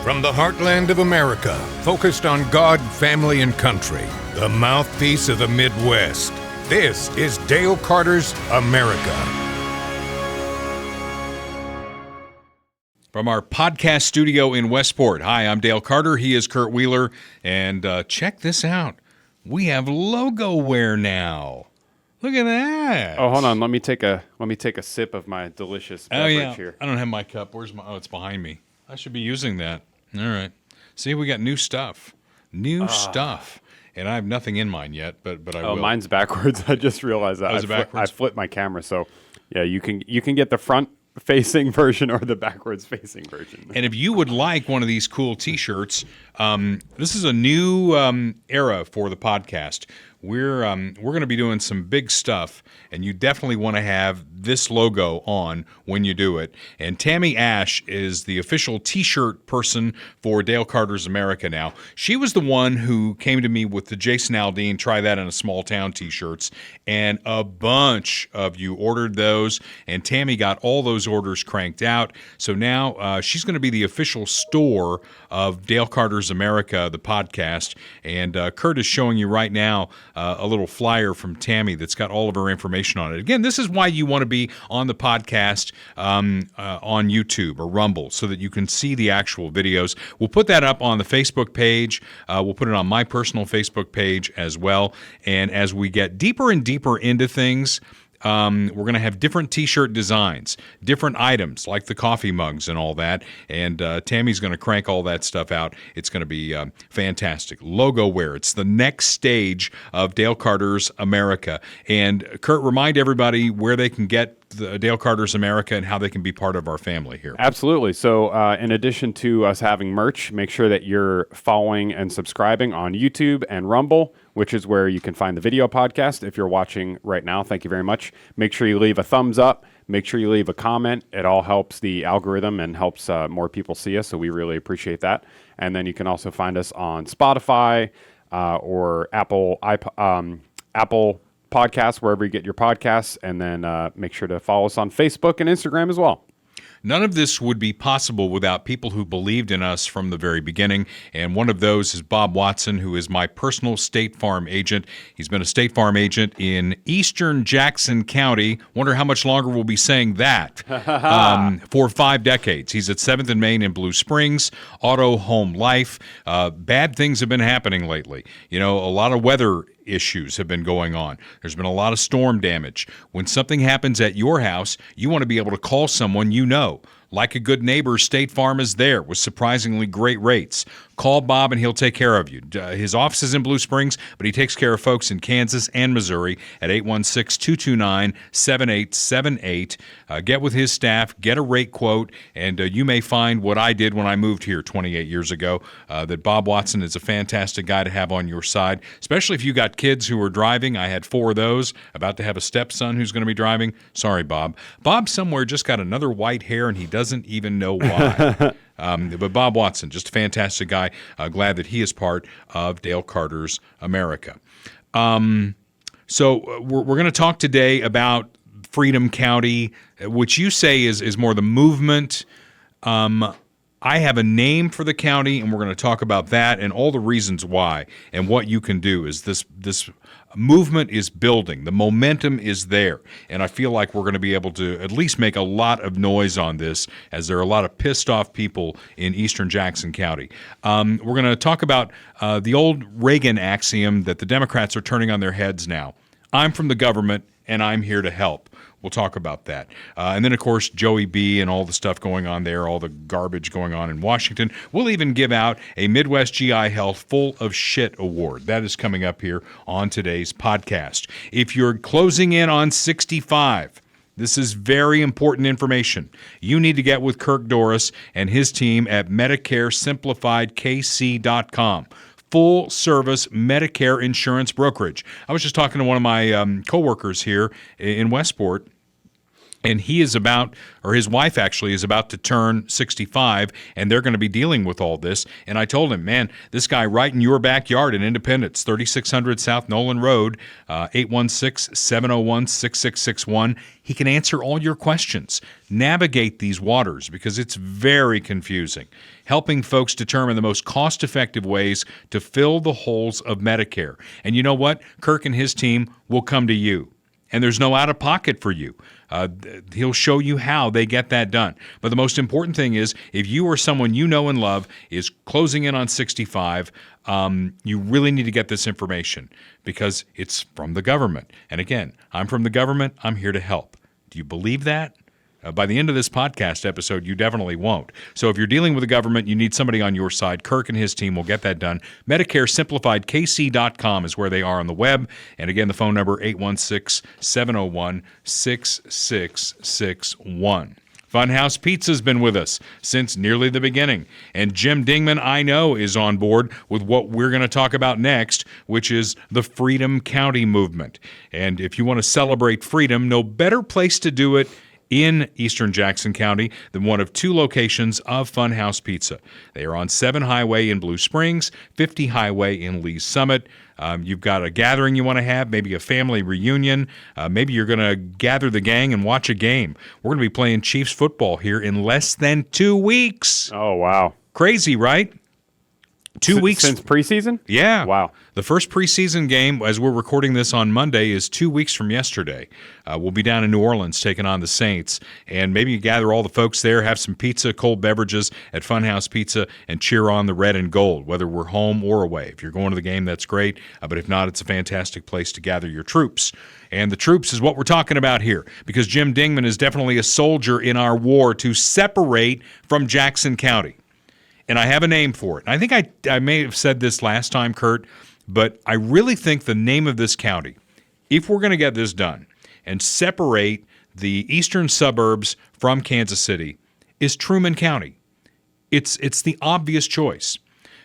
From the heartland of America, focused on God, family, and country, the mouthpiece of the Midwest. This is Dale Carter's America. From our podcast studio in Westport. Hi, I'm Dale Carter. He is Kurt Wheeler. And check this out. We have logo wear now. Look at that. Oh, hold on. Let me take a sip of my delicious beverage here. I don't have my cup. Where's my? Oh, it's behind me. I should be using that. All right. See, we got new stuff. Stuff. And I have nothing in mine yet, but I will. Oh, mine's backwards. I just realized that. Is it backwards? I flipped my camera, so yeah, you can get the front-facing version or the backwards-facing version. And if you would like one of these cool T-shirts, this is a new era for the podcast. We're going to be doing some big stuff, and you definitely want to have this logo on when you do it. And Tammy Ash is the official T-shirt person for Dale Carter's America now. She was the one who came to me with the Jason Aldean Try That in a Small Town T-shirts, and a bunch of you ordered those, and Tammy got all those orders cranked out. So now she's going to be the official store of Dale Carter's America, the podcast, and Kurt is showing you right now a little flyer from Tammy that's got all of her information on it. Again, this is why you want to be on the podcast on YouTube or Rumble so that you can see the actual videos. We'll put that up on the Facebook page. We'll put it on my personal Facebook page as well. And as we get deeper and deeper into things, we're going to have different T-shirt designs, different items like the coffee mugs and all that. And Tammy's going to crank all that stuff out. It's going to be fantastic. Logo wear. It's the next stage of Dale Carter's America. And Kurt, remind everybody where they can get the Dale Carter's America and how they can be part of our family here. Absolutely. So in addition to us having merch, make sure that you're following and subscribing on YouTube and Rumble, which is where you can find the video podcast. If you're watching right now, thank you very much. Make sure you leave a thumbs up. Make sure you leave a comment. It all helps the algorithm and helps more people see us, so we really appreciate that. And then you can also find us on Spotify or Apple Podcasts, wherever you get your podcasts, and then make sure to follow us on Facebook and Instagram as well. None of this would be possible without people who believed in us from the very beginning, and one of those is Bob Watson, who is my personal State Farm agent. He's been a State Farm agent in eastern Jackson County. Wonder how much longer we'll be saying that. For 5 decades. He's at 7th and Main in Blue Springs, Auto Home Life. Bad things have been happening lately. You know, a lot of weather issues have been going on. There's been a lot of storm damage. When something happens at your house, you want to be able to call someone you know. Like a good neighbor, State Farm is there with surprisingly great rates. Call Bob and he'll take care of you. His office is in Blue Springs, but he takes care of folks in Kansas and Missouri at 816-229-7878. Get with his staff, get a rate quote, and you may find what I did when I moved here 28 years ago, that Bob Watson is a fantastic guy to have on your side, especially if you got kids who are driving. I had 4 of those, about to have a stepson who's going to be driving. Sorry, Bob. Bob somewhere just got another white hair, and he doesn't even know why. But Bob Watson, just a fantastic guy. Glad that he is part of Dale Carter's America. So we're going to talk today about Freedom County, which you say is more the movement. I have a name for the county, and we're going to talk about that and all the reasons why and what you can do. Is this movement is building. The momentum is there, and I feel like we're going to be able to at least make a lot of noise on this, as there are a lot of pissed off people in eastern Jackson County. We're going to talk about the old Reagan axiom that the Democrats are turning on their heads now. I'm from the government, and I'm here to help. We'll talk about that. And then, of course, Joey B. and all the stuff going on there, all the garbage going on in Washington. We'll even give out a Midwest GI Health Full of Shit Award. That is coming up here on today's podcast. If you're closing in on 65, this is very important information. You need to get with Kirk Doris and his team at MedicareSimplifiedKC.com. Full-service Medicare insurance brokerage. I was just talking to one of my coworkers here in Westport, And he is about, or his wife actually is about to turn 65, and they're going to be dealing with all this. And I told him, man, this guy right in your backyard in Independence, 3600 South Nolan Road, 816-701-6661. He can answer all your questions. Navigate these waters because it's very confusing. Helping folks determine the most cost-effective ways to fill the holes of Medicare. And you know what? Kirk and his team will come to you. And there's no out-of-pocket for you. He'll show you how they get that done. But the most important thing is, if you or someone you know and love is closing in on 65, you really need to get this information because it's from the government. And again, I'm from the government. I'm here to help. Do you believe that? By the end of this podcast episode, you definitely won't. So if you're dealing with the government, you need somebody on your side. Kirk and his team will get that done. MedicareSimplifiedKC.com is where they are on the web. And again, the phone number, 816-701-6661. Funhouse Pizza's been with us since nearly the beginning. And Jim Dingman, I know, is on board with what we're going to talk about next, which is the Freedom County movement. And if you want to celebrate freedom, no better place to do it in eastern Jackson County than one of two locations of Funhouse Pizza. They are on 7 Highway in Blue Springs, 50 Highway in Lee's Summit. You've got a gathering you want to have, maybe a family reunion. Maybe you're going to gather the gang and watch a game. We're going to be playing Chiefs football here in less than 2 weeks. Oh, wow. Crazy, right? 2 weeks. Since preseason? Yeah. Wow. The first preseason game, as we're recording this on Monday, is 2 weeks from yesterday. We'll be down in New Orleans taking on the Saints, and maybe you gather all the folks there, have some pizza, cold beverages at Funhouse Pizza, and cheer on the red and gold, whether we're home or away. If you're going to the game, that's great, but if not, it's a fantastic place to gather your troops. And the troops is what we're talking about here, because Jim Dingman is definitely a soldier in our war to separate from Jackson County. And I have a name for it. I think I may have said this last time, Kurt, but I really think the name of this county, if we're going to get this done and separate the eastern suburbs from Kansas City, is Truman County. It's the obvious choice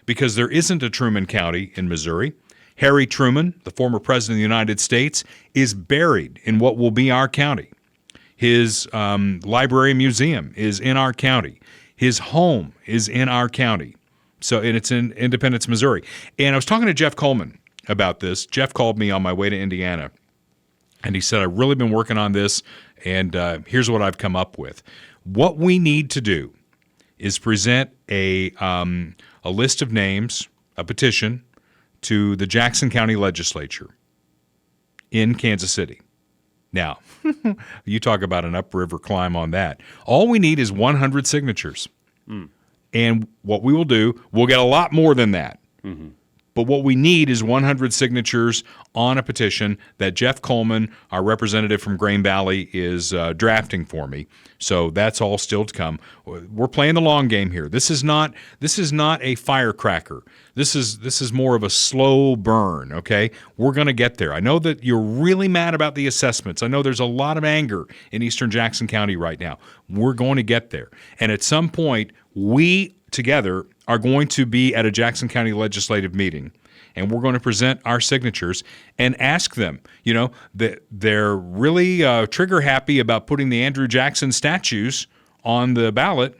because there isn't a Truman County in Missouri. Harry Truman, the former president of the United States, is buried in what will be our county. His library and museum is in our county. His home is in our county. And it's in Independence, Missouri. And I was talking to Jeff Coleman about this. Jeff called me on my way to Indiana, and he said, I've really been working on this, and here's what I've come up with. What we need to do is present a list of names, a petition, to the Jackson County Legislature in Kansas City. Now, you talk about an upriver climb on that. All we need is 100 signatures. And what we will do, we'll get a lot more than that. Mm-hmm. But what we need is 100 signatures on a petition that Jeff Coleman, our representative from Grain Valley, is drafting for me. So that's all still to come. We're playing the long game here. This is not a firecracker. This is more of a slow burn, okay? We're going to get there. I know that you're really mad about the assessments. I know there's a lot of anger in eastern Jackson County right now. We're going to get there. And at some point, we together are going to be at a Jackson County legislative meeting, and we're going to present our signatures and ask them, that they're really trigger happy about putting the Andrew Jackson statues on the ballot.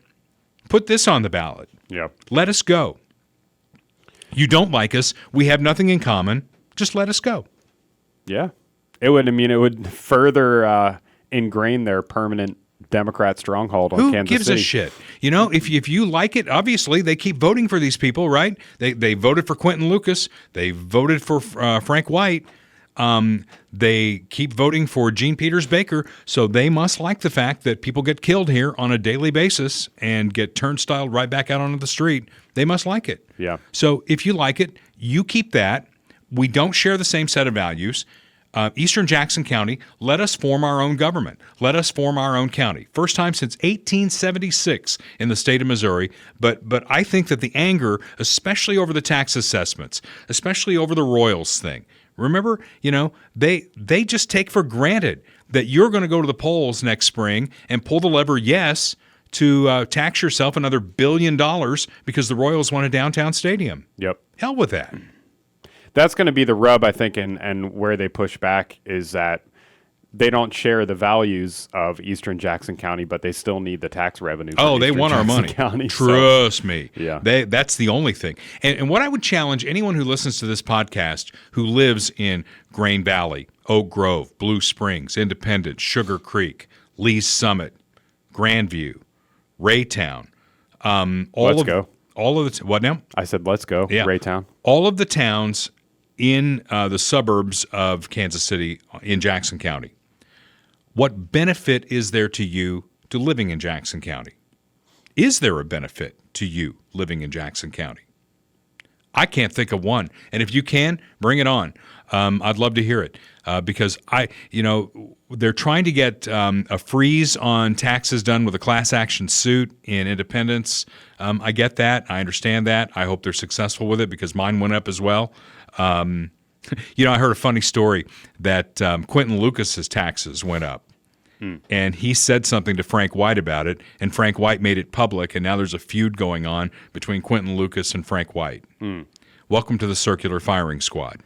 Put this on the ballot. Yep. Let us go. You don't like us. We have nothing in common. Just let us go. Yeah. It would further ingrain their permanent Democrat stronghold on Kansas City. Who gives a shit? If you like it, obviously they keep voting for these people, right? They voted for Quentin Lucas. They voted for Frank White. They keep voting for Gene Peters Baker. So they must like the fact that people get killed here on a daily basis and get turnstiled right back out onto the street. They must like it. Yeah. So if you like it, you keep that. We don't share the same set of values. Eastern Jackson County, let us form our own government. Let us form our own county. First time since 1876 in the state of Missouri. But I think that the anger, especially over the tax assessments, especially over the Royals thing, remember, they just take for granted that you're going to go to the polls next spring and pull the lever yes to tax yourself another $1 billion because the Royals want a downtown stadium. Yep. Hell with that. That's going to be the rub, I think, and where they push back is that they don't share the values of Eastern Jackson County, but they still need the tax revenue. Oh, they want our money. Trust me. Yeah. That's the only thing. And what I would challenge anyone who listens to this podcast who lives in Grain Valley, Oak Grove, Blue Springs, Independence, Sugar Creek, Lee's Summit, Grandview, Raytown. Let's go. All of the what now? I said, let's go. Yeah. Raytown. All of the towns in the suburbs of Kansas City in Jackson County. What benefit is there to you to living in Jackson County? Is there a benefit to you living in Jackson County? I can't think of one. And if you can, bring it on. I'd love to hear it because they're trying to get a freeze on taxes done with a class action suit in Independence. I get that. I understand that. I hope they're successful with it because mine went up as well. I heard a funny story that Quentin Lucas's taxes went up. And he said something to Frank White about it, and Frank White made it public, and now there's a feud going on between Quentin Lucas and Frank White. Welcome to the circular firing squad.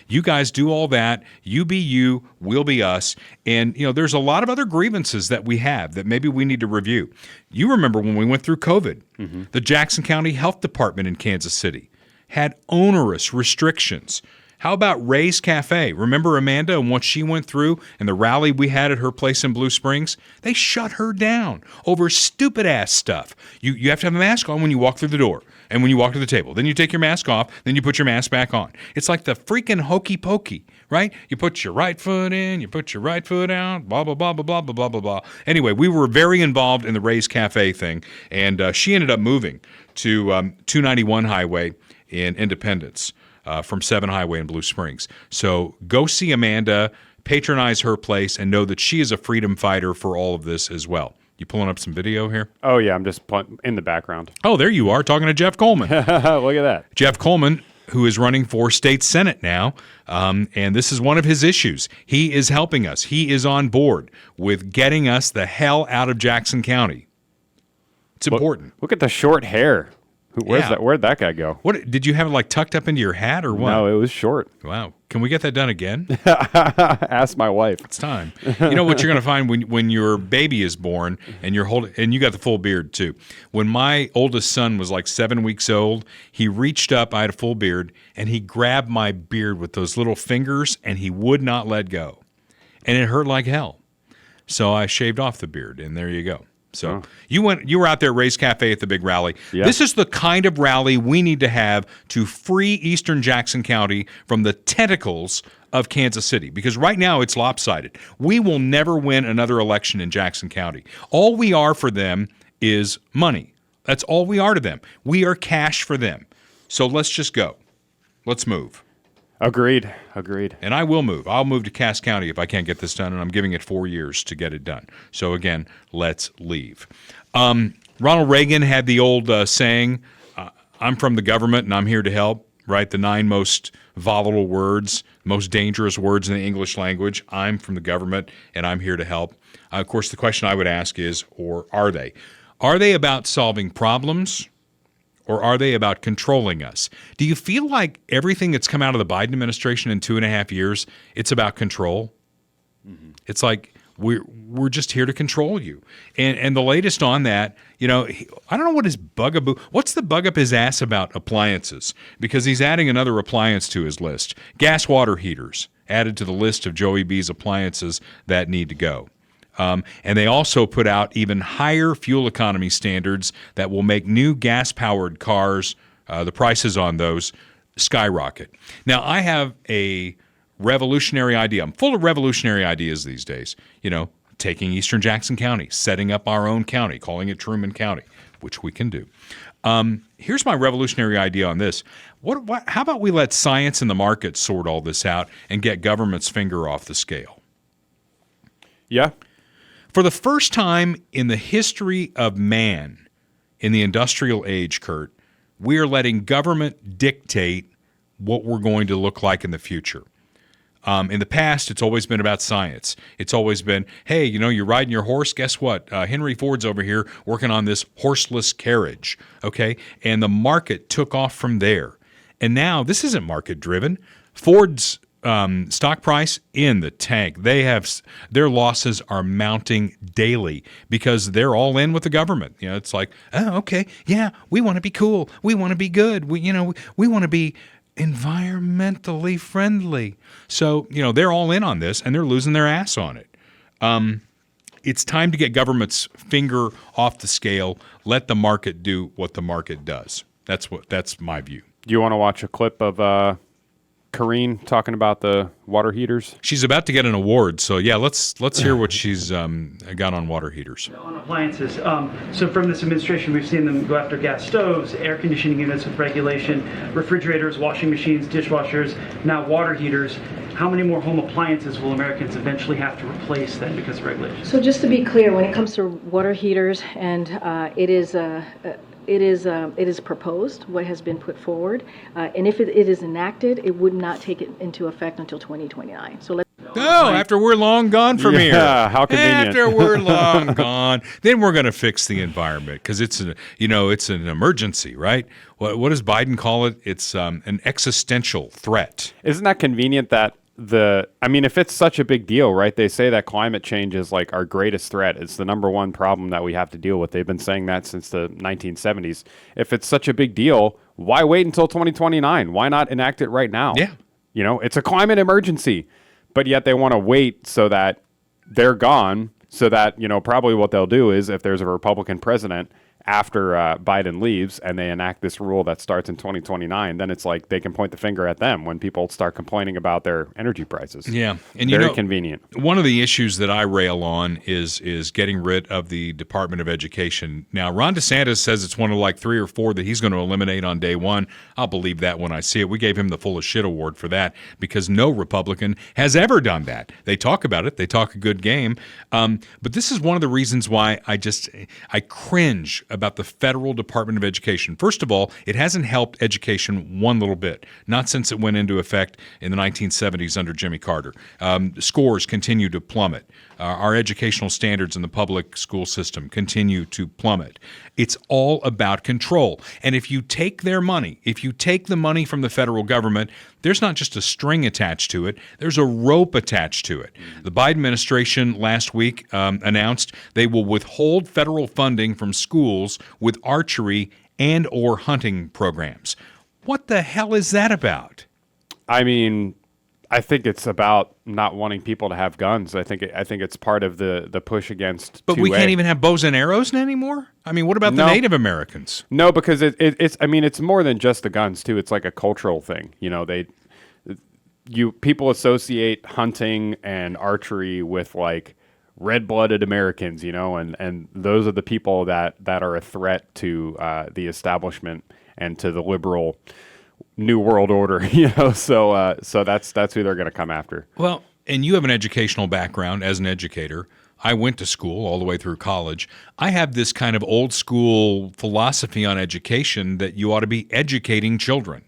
You guys do all that. You be you, we'll be us. And, there's a lot of other grievances that we have that maybe we need to review. You remember when we went through COVID, the Jackson County Health Department in Kansas City had onerous restrictions. How about Ray's Cafe? Remember Amanda and what she went through and the rally we had at her place in Blue Springs? They shut her down over stupid-ass stuff. You have to have a mask on when you walk through the door and when you walk to the table. Then you take your mask off, then you put your mask back on. It's like the freaking hokey pokey, right? You put your right foot in, you put your right foot out, blah, blah, blah, blah, blah, blah, blah, blah. Anyway, we were very involved in the Ray's Cafe thing, and she ended up moving to 291 Highway in Independence. From 7 Highway in Blue Springs. So go see Amanda, patronize her place, and know that she is a freedom fighter for all of this as well. You pulling up some video here? Oh, yeah, I'm just in the background. Oh, there you are, talking to Jeff Coleman. Look at that. Jeff Coleman, who is running for state senate now, and this is one of his issues. He is helping us. He is on board with getting us the hell out of Jackson County. It's important. Look at the short hair. Where'd that guy go? What did you have it like tucked up into your hat or what? No, it was short. Wow. Can we get that done again? Ask my wife. It's time. You know what you're going to find when your baby is born and you're holding, and you got the full beard too. When my oldest son was like 7 weeks old, he reached up, I had a full beard, and he grabbed my beard with those little fingers and he would not let go. And it hurt like hell. So I shaved off the beard and there you go. So you were out there at Ray's Cafe at the big rally. Yeah. This is the kind of rally we need to have to free Eastern Jackson County from the tentacles of Kansas City, because right now it's lopsided. We will never win another election in Jackson County. All we are for them is money. That's all we are to them. We are cash for them. So let's just go. Let's move. Agreed. And I will move. I'll move to Cass County if I can't get this done, and I'm giving it 4 years to get it done. So again, let's leave. Ronald Reagan had the old saying, I'm from the government and I'm here to help, right? The 9 most volatile words, most dangerous words in the English language. I'm from the government and I'm here to help. Of course, the question I would ask is, or are they? Are they about solving problems? Or are they about controlling us? Do you feel like everything that's come out of the Biden administration in 2.5 years, it's about control? Mm-hmm. It's like we're just here to control you. And the latest on that, I don't know what his bugaboo. What's the bug up his ass about appliances? Because he's adding another appliance to his list. Gas water heaters added to the list of Joey B's appliances that need to go. And they also put out even higher fuel economy standards that will make new gas-powered cars, the prices on those, skyrocket. Now, I have a revolutionary idea. I'm full of revolutionary ideas these days. Taking Eastern Jackson County, setting up our own county, calling it Truman County, which we can do. Here's my revolutionary idea on this. How about we let science and the market sort all this out and get government's finger off the scale? Yeah. For the first time in the history of man in the industrial age, Kurt, we are letting government dictate what we're going to look like in the future. In the past, it's always been about science. It's always been, hey, you're riding your horse. Guess what? Henry Ford's over here working on this horseless carriage, okay? And the market took off from there. And now this isn't market-driven. Ford's stock price in the tank. Their losses are mounting daily because they're all in with the government. It's like, oh, okay, yeah, we want to be cool, we want to be good, we want to be environmentally friendly. So they're all in on this, and they're losing their ass on it. It's time to get government's finger off the scale. Let the market do what the market does. That's my view. Do you want to watch a clip of Karine talking about the water heaters? She's about to get an award, so yeah, let's hear what she's got on water heaters. On appliances. So from this administration, we've seen them go after gas stoves, air conditioning units with regulation, refrigerators, washing machines, dishwashers, now water heaters. How many more home appliances will Americans eventually have to replace then because of regulation? So just to be clear, when it comes to water heaters, and it is proposed, what has been put forward, and if it is enacted, it would not take it into effect until 2029. So after we're long gone from here. Yeah, how convenient. After we're long gone, then we're going to fix the environment because it's an emergency, right? What does Biden call it? It's an existential threat. Isn't that convenient that if it's such a big deal, right? They say that climate change is like our greatest threat. It's the number one problem that we have to deal with. They've been saying that since the 1970s. If it's such a big deal, why wait until 2029? Why not enact it right now? Yeah. It's a climate emergency, but yet they want to wait so that they're gone, so that, probably what they'll do is if there's a Republican president after Biden leaves and they enact this rule that starts in 2029, then it's like they can point the finger at them when people start complaining about their energy prices. Yeah. And very convenient. One of the issues that I rail on is getting rid of the Department of Education. Now, Ron DeSantis says it's one of like 3 or 4 that he's going to eliminate on day one. I'll believe that when I see it. We gave him the full of shit award for that because no Republican has ever done that. They talk about it. They talk a good game. But this is one of the reasons why I cringe about the federal Department of Education. First of all, it hasn't helped education one little bit, not since it went into effect in the 1970s under Jimmy Carter. Scores continue to plummet. Our educational standards in the public school system continue to plummet. It's all about control. And if you take their money, if you take the money from the federal government, there's not just a string attached to it, there's a rope attached to it. The Biden administration last week announced they will withhold federal funding from schools with archery and or hunting programs. What the hell is that about? I think it's about not wanting people to have guns. I think it's part of the push against. But 2A. We can't even have bows and arrows anymore. What about the Native Americans? No, because it's more than just the guns too. It's like a cultural thing. People associate hunting and archery with like red-blooded Americans, and those are the people that are a threat to the establishment and to the liberal New World Order, so that's who they're going to come after. Well, and you have an educational background as an educator. I went to school all the way through college. I have this kind of old school philosophy on education that you ought to be educating children,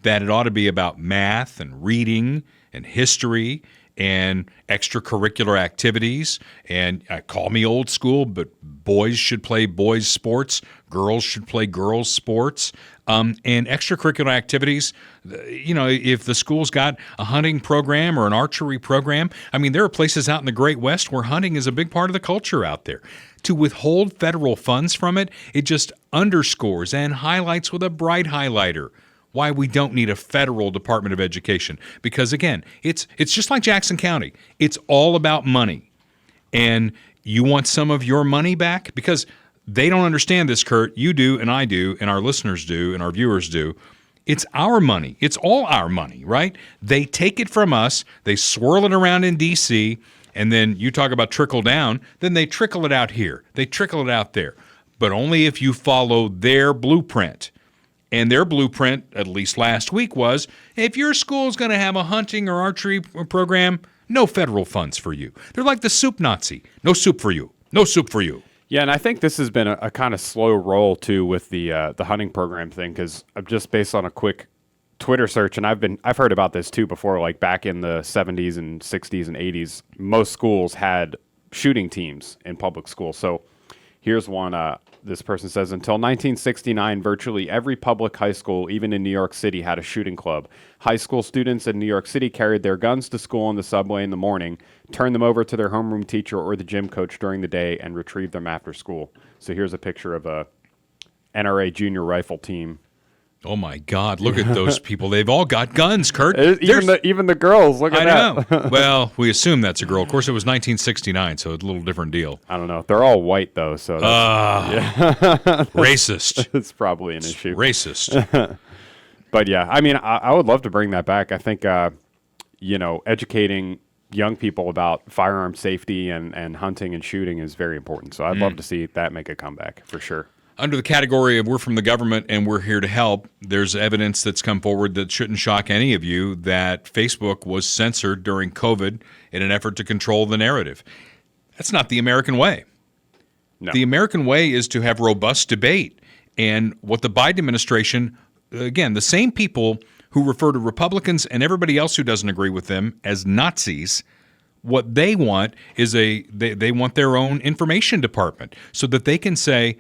that it ought to be about math and reading and history and extracurricular activities. And call me old school, but boys should play boys' sports, girls should play girls' sports. And extracurricular activities, if the school's got a hunting program or an archery program, there are places out in the Great West where hunting is a big part of the culture out there. To withhold federal funds from it, it just underscores and highlights with a bright highlighter why we don't need a federal Department of Education. Because again, it's just like Jackson County. It's all about money. And you want some of your money back? Because they don't understand this, Kurt. You do, and I do, and our listeners do, and our viewers do. It's our money. It's all our money, right? They take it from us, they swirl it around in D.C., and then you talk about trickle down, then they trickle it out here. They trickle it out there. But only if you follow their blueprint. And their blueprint, at least last week, was if your school's going to have a hunting or archery program, no federal funds for you. They're like the soup Nazi. No soup for you. No soup for you. Yeah, and I think this has been a kind of slow roll, too, with the hunting program thing, because I'm just based on a quick Twitter search, and I've heard about this, too, before, like back in the 70s and 60s and 80s, most schools had shooting teams in public schools. So Here's one. This person says, until 1969, virtually every public high school, even in New York City, had a shooting club. High school students in New York City carried their guns to school on the subway in the morning, turned them over to their homeroom teacher or the gym coach during the day, and retrieved them after school. So here's a picture of a NRA junior rifle team. Oh my God! Look at those people. They've all got guns, Kurt. Even the girls. Look at that. I know. Well, we assume that's a girl. Of course, it was 1969, so it's a little different deal. I don't know. They're all white though, so Racist. it's probably an issue. Racist. But yeah, I mean, I would love to bring that back. I think educating young people about firearm safety and hunting and shooting is very important. So I'd love to see that make a comeback for sure. Under the category of we're from the government and we're here to help, there's evidence that's come forward that shouldn't shock any of you that Facebook was censored during COVID in an effort to control the narrative. That's not the American way. No. The American way is to have robust debate. And what the Biden administration, again, the same people who refer to Republicans and everybody else who doesn't agree with them as Nazis, what they want is they want their own information department so that they can say,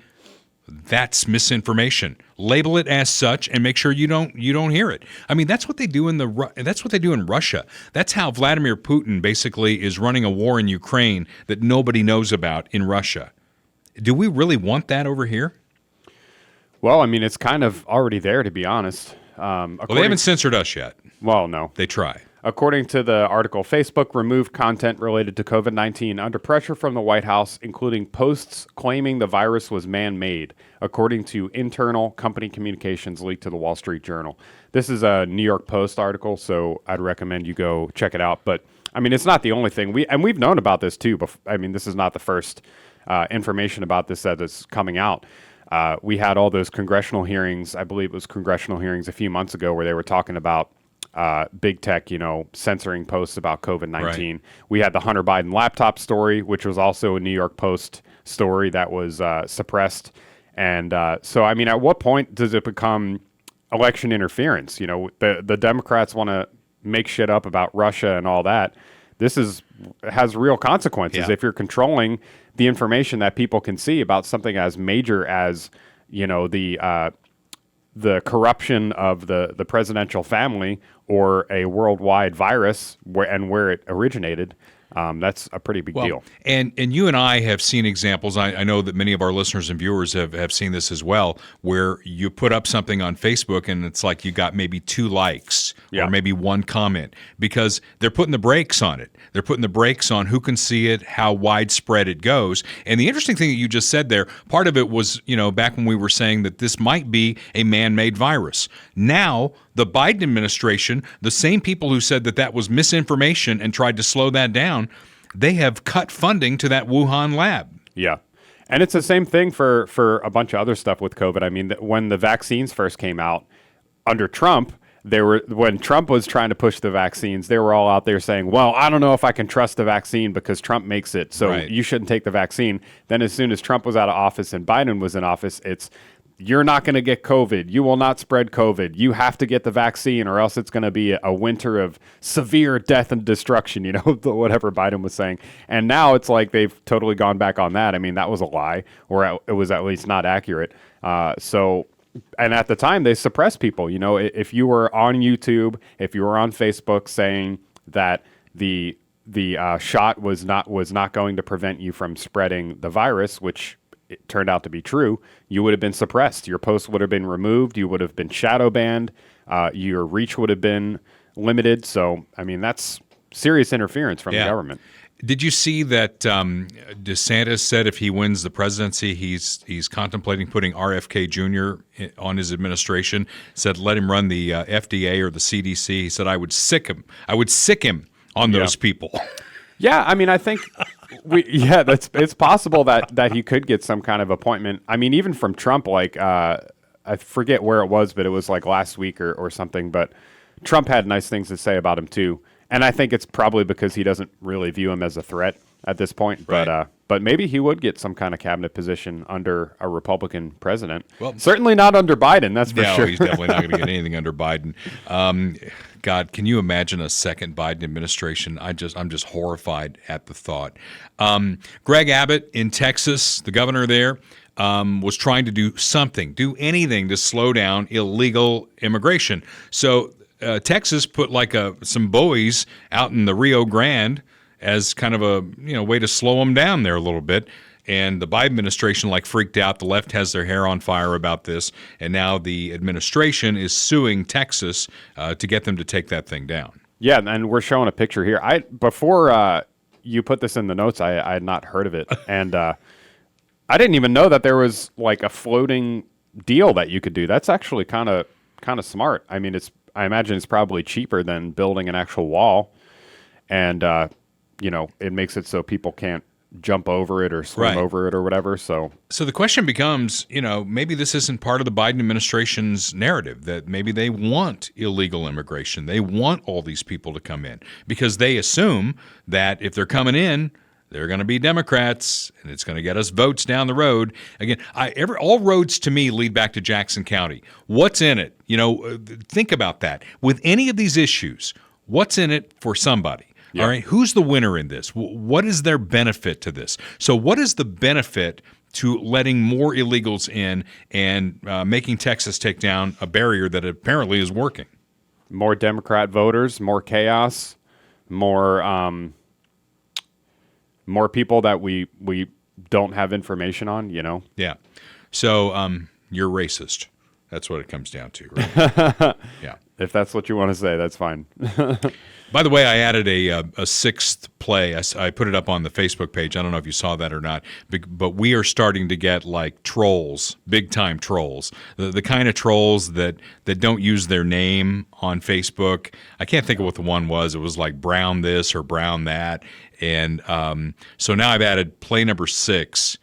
that's misinformation. Label it as such and make sure you don't hear it. I mean, that's what they do in Russia. That's how Vladimir Putin basically is running a war in Ukraine that nobody knows about in Russia. Do we really want that over here? Well, I mean, it's kind of already there, to be honest. Well, they haven't censored us yet. Well, no. They try. According to the article, Facebook removed content related to COVID-19 under pressure from the White House, including posts claiming the virus was man-made, according to internal company communications leaked to the Wall Street Journal. This is a New York Post article, so I'd recommend you go check it out. But, I mean, it's not the only thing. We've known about this, too. I mean, this is not the first information about this that is coming out. We had all those congressional hearings, I believe it was congressional hearings a few months ago, where they were talking about big tech, censoring posts about COVID-19. Right. We had the Hunter Biden laptop story, which was also a New York Post story that was suppressed. And so, I mean, at what point does it become election interference? The Democrats want to make shit up about Russia and all that. This has real consequences if you're controlling the information that people can see about something as major as, the corruption of the presidential family or a worldwide virus where it originated. That's a pretty big deal. And you and I have seen examples. I know that many of our listeners and viewers have seen this as well, where you put up something on Facebook and it's like you got maybe 2 likes or maybe 1 comment because they're putting the brakes on it. They're putting the brakes on who can see it, how widespread it goes. And the interesting thing that you just said there, part of it was, back when we were saying that this might be a man-made virus. Now, the Biden administration, the same people who said that was misinformation and tried to slow that down, they have cut funding to that Wuhan lab. Yeah. And it's the same thing for a bunch of other stuff with COVID. I mean, when the vaccines first came out under Trump, when Trump was trying to push the vaccines, they were all out there saying, well, I don't know if I can trust the vaccine because Trump makes it, so you shouldn't take the vaccine. Then as soon as Trump was out of office and Biden was in office, you're not going to get COVID. You will not spread COVID. You have to get the vaccine or else it's going to be a winter of severe death and destruction, whatever Biden was saying. And now it's like they've totally gone back on that. I mean, that was a lie, or it was at least not accurate. And at the time, they suppressed people. If you were on YouTube, if you were on Facebook saying that the shot was not going to prevent you from spreading the virus, which it turned out to be true, you would have been suppressed. Your post would have been removed. You would have been shadow banned. Your reach would have been limited. So, I mean, that's serious interference from the government. Did you see that DeSantis said if he wins the presidency, he's contemplating putting RFK Jr. on his administration, said let him run the FDA or the CDC. He said, I would sick him on those people. Yeah, I mean, I think it's possible that he could get some kind of appointment. I mean, even from Trump, like I forget where it was, but it was like last week or something. But Trump had nice things to say about him too, and I think it's probably because he doesn't really view him as a threat. at this point. Right. But maybe he would get some kind of cabinet position under a Republican president. Well, certainly not under Biden. That's for no, sure. he's definitely not going to get anything under Biden. God, can you imagine a second Biden administration? I'm just horrified at the thought. Greg Abbott in Texas, the governor there, was trying to do anything to slow down illegal immigration. So Texas put like some buoys out in the Rio Grande as kind of a way to slow them down there a little bit. And the Biden administration freaked out. The left has their hair on fire about this, and now the administration is suing Texas to get them to take that thing down. Yeah, and we're showing a picture here. Before you put this in the notes, I had not heard of it, and I didn't even know that there was a floating deal that you could do. That's actually kind of smart. I mean, I imagine it's probably cheaper than building an actual wall, and it makes it so people can't jump over it or swim over it or whatever. So the question becomes, maybe this isn't part of the Biden administration's narrative, that maybe they want illegal immigration. They want all these people to come in because they assume that if they're coming in, they're going to be Democrats and it's going to get us votes down the road. Again, all roads to me lead back to Jackson County. What's in it? Think about that. With any of these issues, what's in it for somebody? Yeah. All right, who's the winner in this? What is their benefit to this? So what is the benefit to letting more illegals in and making Texas take down a barrier that apparently is working? More Democrat voters, more chaos, more people that we don't have information on, Yeah. So you're racist. That's what it comes down to, right? Yeah. If that's what you want to say, that's fine. By the way, I added a sixth play. I put it up on the Facebook page. I don't know if you saw that or not, but we are starting to get trolls, big-time trolls, the kind of trolls that don't use their name on Facebook. I can't think of what the one was. It was like brown this or brown that. And so now I've added play number 6.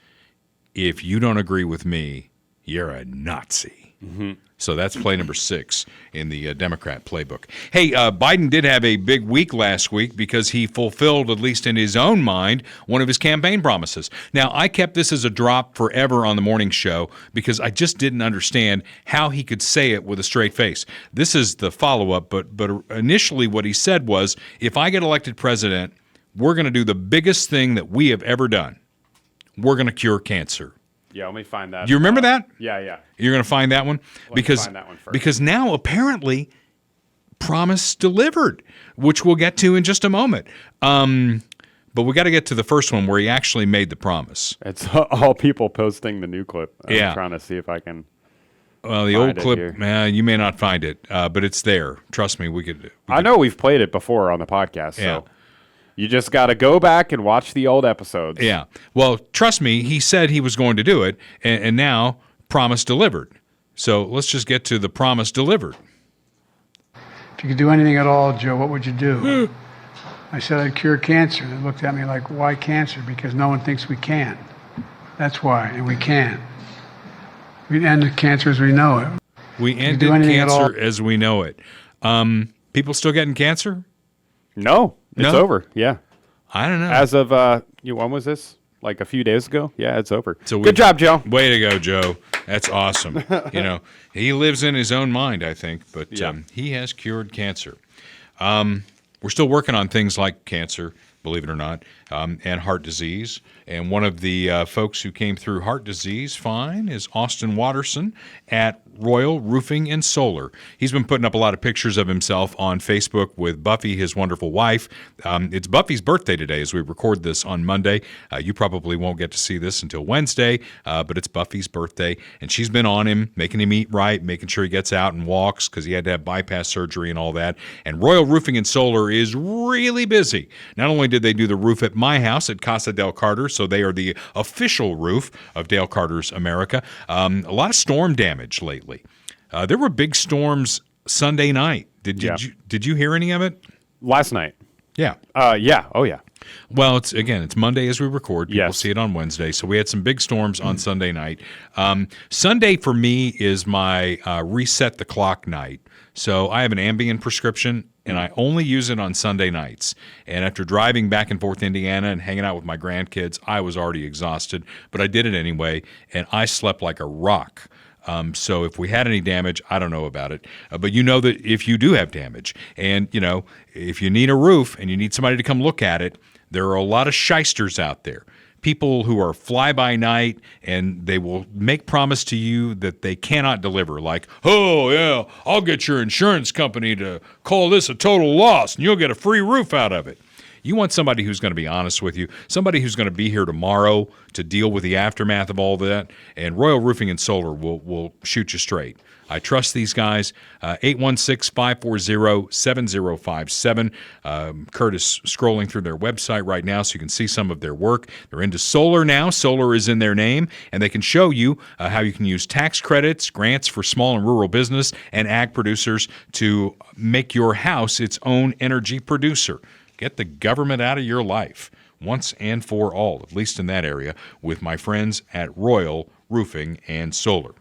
If you don't agree with me, you're a Nazi. Mm-hmm. So that's play number 6 in the Democrat playbook. Hey, Biden did have a big week last week because he fulfilled, at least in his own mind, one of his campaign promises. Now, I kept this as a drop forever on the morning show because I just didn't understand how he could say it with a straight face. This is the follow-up, but initially what he said was, if I get elected president, we're going to do the biggest thing that we have ever done. We're going to cure cancer. Yeah, let me find that. Do you remember that? Yeah. You're going to find that one? Let me find that one first. Because now apparently promise delivered, which we'll get to in just a moment. But we got to get to the first one where he actually made the promise. It's all people posting the new clip. I'm trying to see if I can. Well, the old clip, you may not find it, but it's there. Trust me, we could. I know we've played it before on the podcast, yeah. So you just got to go back and watch the old episodes. Yeah. Well, trust me, he said he was going to do it, and now promise delivered. So let's just get to the promise delivered. If you could do anything at all, Joe, what would you do? I said I'd cure cancer. They looked at me like, why cancer? Because no one thinks we can. That's why, and we can. We end the cancer as we know it. We ended cancer as we know it. People still getting cancer? No, it's over. Yeah. I don't know. As of, when was this? Like a few days ago? Yeah, it's over. So good job, Joe. Way to go, Joe. That's awesome. He lives in his own mind, I think, but he has cured cancer. We're still working on things like cancer, believe it or not, and heart disease. And one of the folks who came through heart disease fine is Austin Watterson at Royal Roofing and Solar. He's been putting up a lot of pictures of himself on Facebook with Buffy, his wonderful wife. It's Buffy's birthday today as we record this on Monday. You probably won't get to see this until Wednesday, but it's Buffy's birthday, and she's been on him, making him eat right, making sure he gets out and walks because he had to have bypass surgery and all that. And Royal Roofing and Solar is really busy. Not only did they do the roof at my house at Casa del Carter, so they are the official roof of Dale Carter's America. A lot of storm damage lately. There were big storms Sunday night. Did you hear any of it? Last night. Yeah. Yeah. Oh, yeah. Well, it's Monday as we record. People see it on Wednesday. So we had some big storms on Sunday night. Sunday for me is my reset the clock night. So I have an Ambien prescription, and I only use it on Sunday nights. And after driving back and forth to Indiana and hanging out with my grandkids, I was already exhausted, but I did it anyway, and I slept like a rock. So if we had any damage, I don't know about it. But you know that if you do have damage, and if you need a roof and you need somebody to come look at it, there are a lot of shysters out there. People who are fly-by-night, and they will make promise to you that they cannot deliver. Like, oh, yeah, I'll get your insurance company to call this a total loss, and you'll get a free roof out of it. You want somebody who's going to be honest with you, somebody who's going to be here tomorrow to deal with the aftermath of all that, and Royal Roofing and Solar will shoot you straight. I trust these guys. 816-540-7057. Kurt is scrolling through their website right now so you can see some of their work. They're into solar now. Solar is in their name, and they can show you how you can use tax credits, grants for small and rural business, and ag producers to make your house its own energy producer. Get the government out of your life once and for all, at least in that area, with my friends at Royal Roofing and Solar.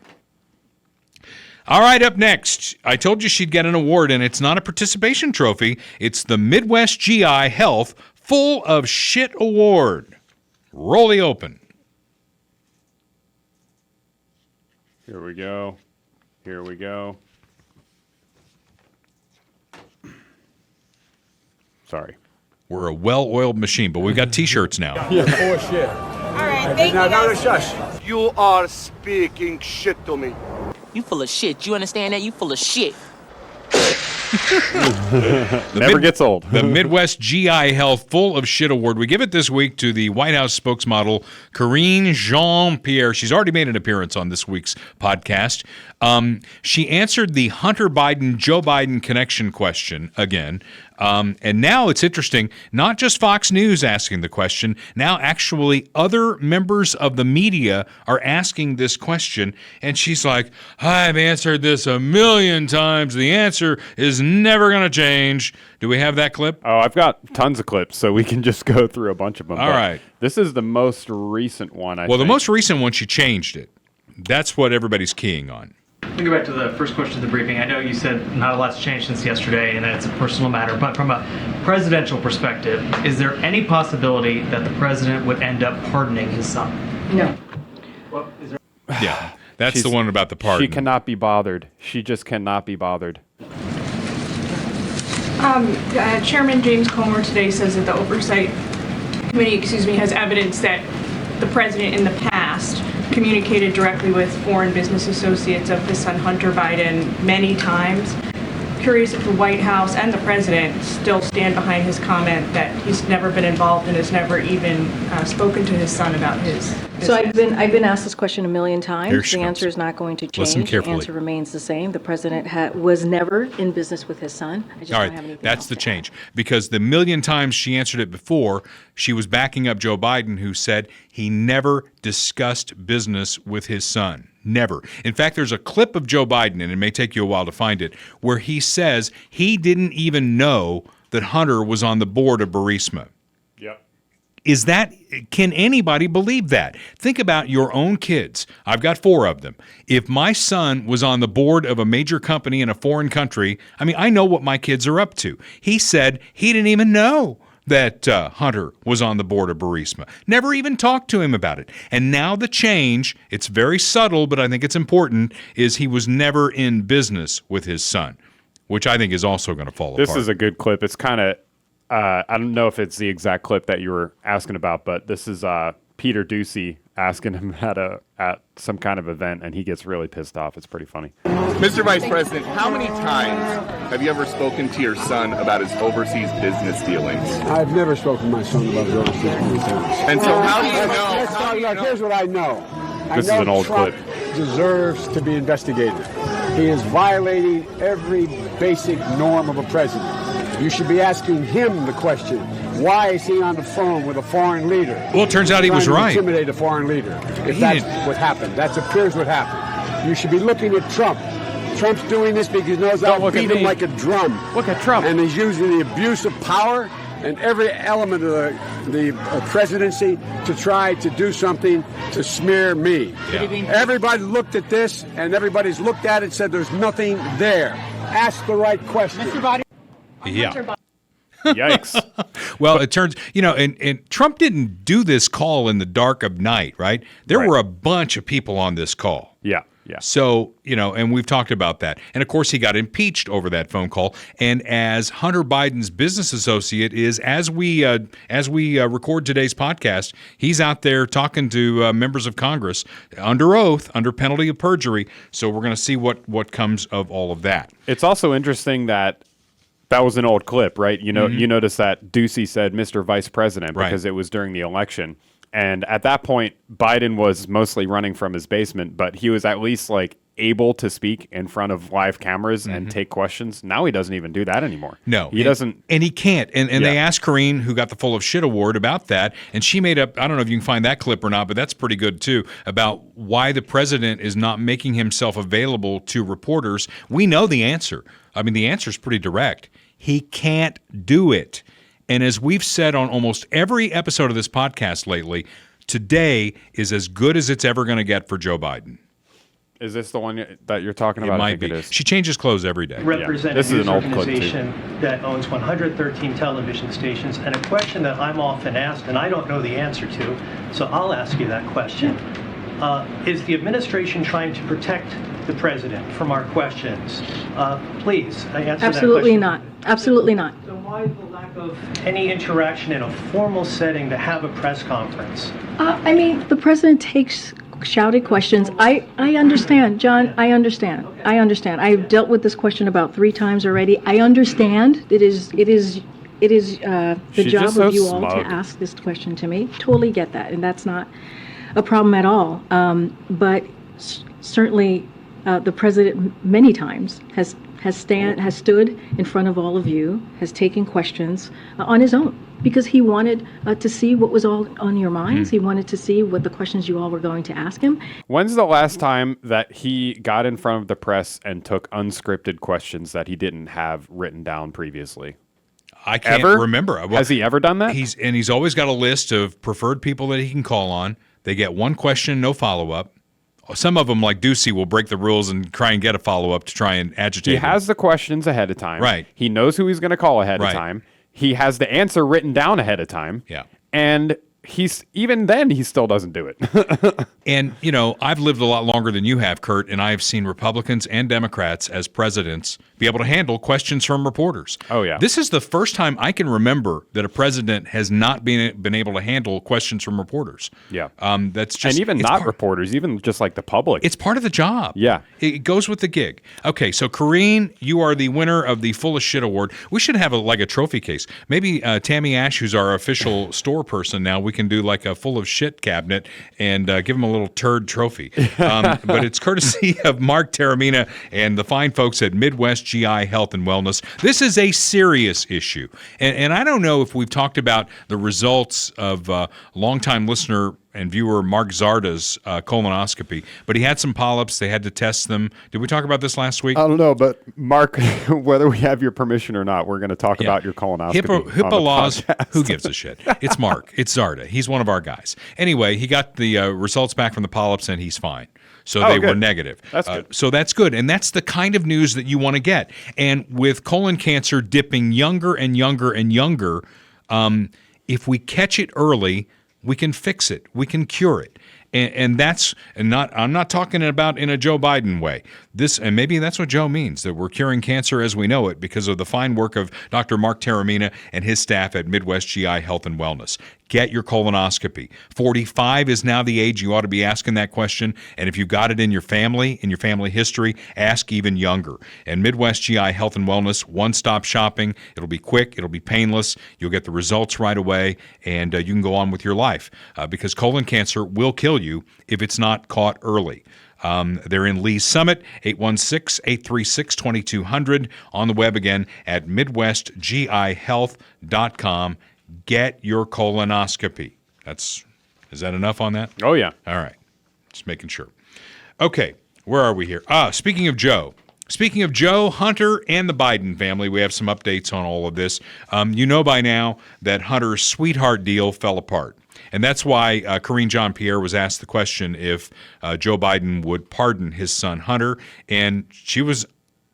All right, up next, I told you she'd get an award, and it's not a participation trophy. It's the Midwest GI Health Full of Shit Award. Roll the open. Here we go. Here we go. Sorry. We're a well-oiled machine, but we've got T-shirts now. All right, thank you. Now, shush. You are speaking shit to me. You full of shit. You understand that? You full of shit. Never gets old. The Midwest GI Health Full of Shit Award. We give it this week to the White House spokesmodel, Karine Jean-Pierre. She's already made an appearance on this week's podcast. She answered the Hunter Biden-Joe Biden connection question again. And now it's interesting, not just Fox News asking the question, now actually other members of the media are asking this question, and she's like, I've answered this 1,000,000 times. The answer is never going to change. Do we have that clip? Oh, I've got tons of clips, so we can just go through a bunch of them. All right. This is the most recent one, I think. The most recent one, she changed it. That's what everybody's keying on. Let me go back to the first question of the briefing. I know you said not a lot's changed since yesterday and that it's a personal matter, but from a presidential perspective, is there any possibility that the president would end up pardoning his son? No. Well, is there? Yeah, that's the one about the pardon. She cannot be bothered. She just cannot be bothered. Chairman James Comer today says that the Oversight Committee, has evidence that the president in the past communicated directly with foreign business associates of his son Hunter Biden many times. Curious if the White House and the president still stand behind his comment that he's never been involved and has never even spoken to his son about his business. So I've been asked this question 1,000,000 Here times. she The comes. answer is not going to change. Listen The carefully. answer remains the same. The president was never in business with his son. I just All don't have right, anything that's else the to add. change. Because the 1,000,000 times she answered it before, she was backing up Joe Biden, who said he never discussed business with his son. Never. In fact, there's a clip of Joe Biden, and it may take you a while to find it, where he says he didn't even know that Hunter was on the board of Burisma. Yep. Can anybody believe that? Think about your own kids. I've got 4 of them. If my son was on the board of a major company in a foreign country, I know what my kids are up to. He said he didn't even know that Hunter was on the board of Burisma. Never even talked to him about it. And now the change, it's very subtle, but I think it's important, is he was never in business with his son, which I think is also going to fall apart. This is a good clip. It's kind of, I don't know if it's the exact clip that you were asking about, but this is Peter Ducey asking him at some kind of event, and he gets really pissed off. It's pretty funny. Mr. Vice President, how many times have you ever spoken to your son about his overseas business dealings? I've never spoken to my son about his overseas business. And so how do you Let's know? talk about, here's what I know. This is an old Trump clip. deserves to be investigated. He is violating every basic norm of a president. You should be asking him the question, why is he on the phone with a foreign leader? Well, it turns out he was Trying to right. Intimidate a foreign leader. If that's what happened, that appears what happened. You should be looking at Trump. Trump's doing this because he knows Don't I'll look at beat him me. like a drum. Look at Trump. And he's using the abuse of power and every element of the presidency to try to do something to smear me. Yeah. Everybody looked at this, and everybody's looked at it and said there's nothing there. Ask the right question. Yeah. Yikes. Well, it turns, and Trump didn't do this call in the dark of night, right? There were a bunch of people on this call. Yeah. Yeah. So, and we've talked about that. And of course, he got impeached over that phone call. And as Hunter Biden's business associate is, as we record today's podcast, he's out there talking to members of Congress under oath, under penalty of perjury. So we're going to see what comes of all of that. It's also interesting that was an old clip, right? You notice that Ducey said Mr. Vice President because it was during the election. And at that point, Biden was mostly running from his basement, but he was at least able to speak in front of live cameras and take questions. Now he doesn't even do that anymore. No, he doesn't. And he can't. And they asked Karine, who got the Full of Shit award, about that. And she made up, I don't know if you can find that clip or not, but that's pretty good too, about why the president is not making himself available to reporters. We know the answer. I mean, the answer is pretty direct. He can't do it. And as we've said on almost every episode of this podcast lately, today is as good as it's ever going to get for Joe Biden. Is this the one that you're talking about? It might be. It is. She changes clothes every day. Represent This is an old organization that owns 113 television stations, and a question that I'm often asked, and I don't know the answer to, so I'll ask you that question. Is the administration trying to protect the president from our questions? Please, answer Absolutely that question. not. Absolutely not. So why the lack of any interaction in a formal setting to have a press conference? The president takes shouted questions. I understand, John. I understand. I've dealt with this question about 3 times already. I understand. It is the She's job just so of you all smug. to ask this question to me. Totally get that, and that's not a problem at all. But certainly, the president many times has stood in front of all of you, has taken questions on his own because he wanted to see what was all on your minds. He wanted to see what the questions you all were going to ask him. When's the last time that he got in front of the press and took unscripted questions that he didn't have written down previously? I can't remember. Well, has he ever done that? He's always got a list of preferred people that he can call on. They get one question, no follow-up. Some of them, like Ducey, will break the rules and try and get a follow-up to try and agitate He him. has the questions ahead of time. Right. He knows who he's going to call ahead Right. of time. He has the answer written down ahead of time. Yeah. And he still doesn't do it. And, I've lived a lot longer than you have, Kurt, and I've seen Republicans and Democrats as presidents be able to handle questions from reporters. Oh, yeah. This is the first time I can remember that a president has not been able to handle questions from reporters. Yeah. That's just... And even not reporters, even just like the public. It's part of the job. Yeah. It goes with the gig. Okay, so Karine, you are the winner of the Full of Shit award. We should have a trophy case. Maybe Tammy Ash, who's our official store person now, we can do like a Full of Shit cabinet and give him a little turd trophy. But it's courtesy of Mark Taramina and the fine folks at Midwest GI Health and Wellness. This is a serious issue. And I don't know if we've talked about the results of longtime listener and viewer Mark Zarda's colonoscopy, but he had some polyps. They had to test them. Did we talk about this last week? I don't know, but Mark, whether we have your permission or not, we're going to talk about your colonoscopy. HIPAA laws, who gives a shit? It's Mark. It's Zarda. He's one of our guys. Anyway, he got the results back from the polyps, and he's fine. So they were negative. That's good. So that's good. And that's the kind of news that you want to get. And with colon cancer dipping younger and younger and younger, if we catch it early, we can fix it. We can cure it. And that's not, I'm not talking about in a Joe Biden way. And maybe that's what Joe means, that we're curing cancer as we know it because of the fine work of Dr. Mark Taramina and his staff at Midwest GI Health and Wellness. Get your colonoscopy. 45 is now the age you ought to be asking that question. And if you've got it in your family history, ask even younger. And Midwest GI Health and Wellness, one-stop shopping. It'll be quick. It'll be painless. You'll get the results right away, and you can go on with your life because colon cancer will kill you if it's not caught early. They're in Lee's Summit, 816-836-2200. On the web again at MidwestGIHealth.com. Get your colonoscopy. Is that enough on that? Oh, yeah. All right. Just making sure. Okay. Where are we here? Speaking of Joe, Hunter, and the Biden family, we have some updates on all of this. You know by now that Hunter's sweetheart deal fell apart. And that's why Karine Jean-Pierre was asked the question if Joe Biden would pardon his son Hunter. And she was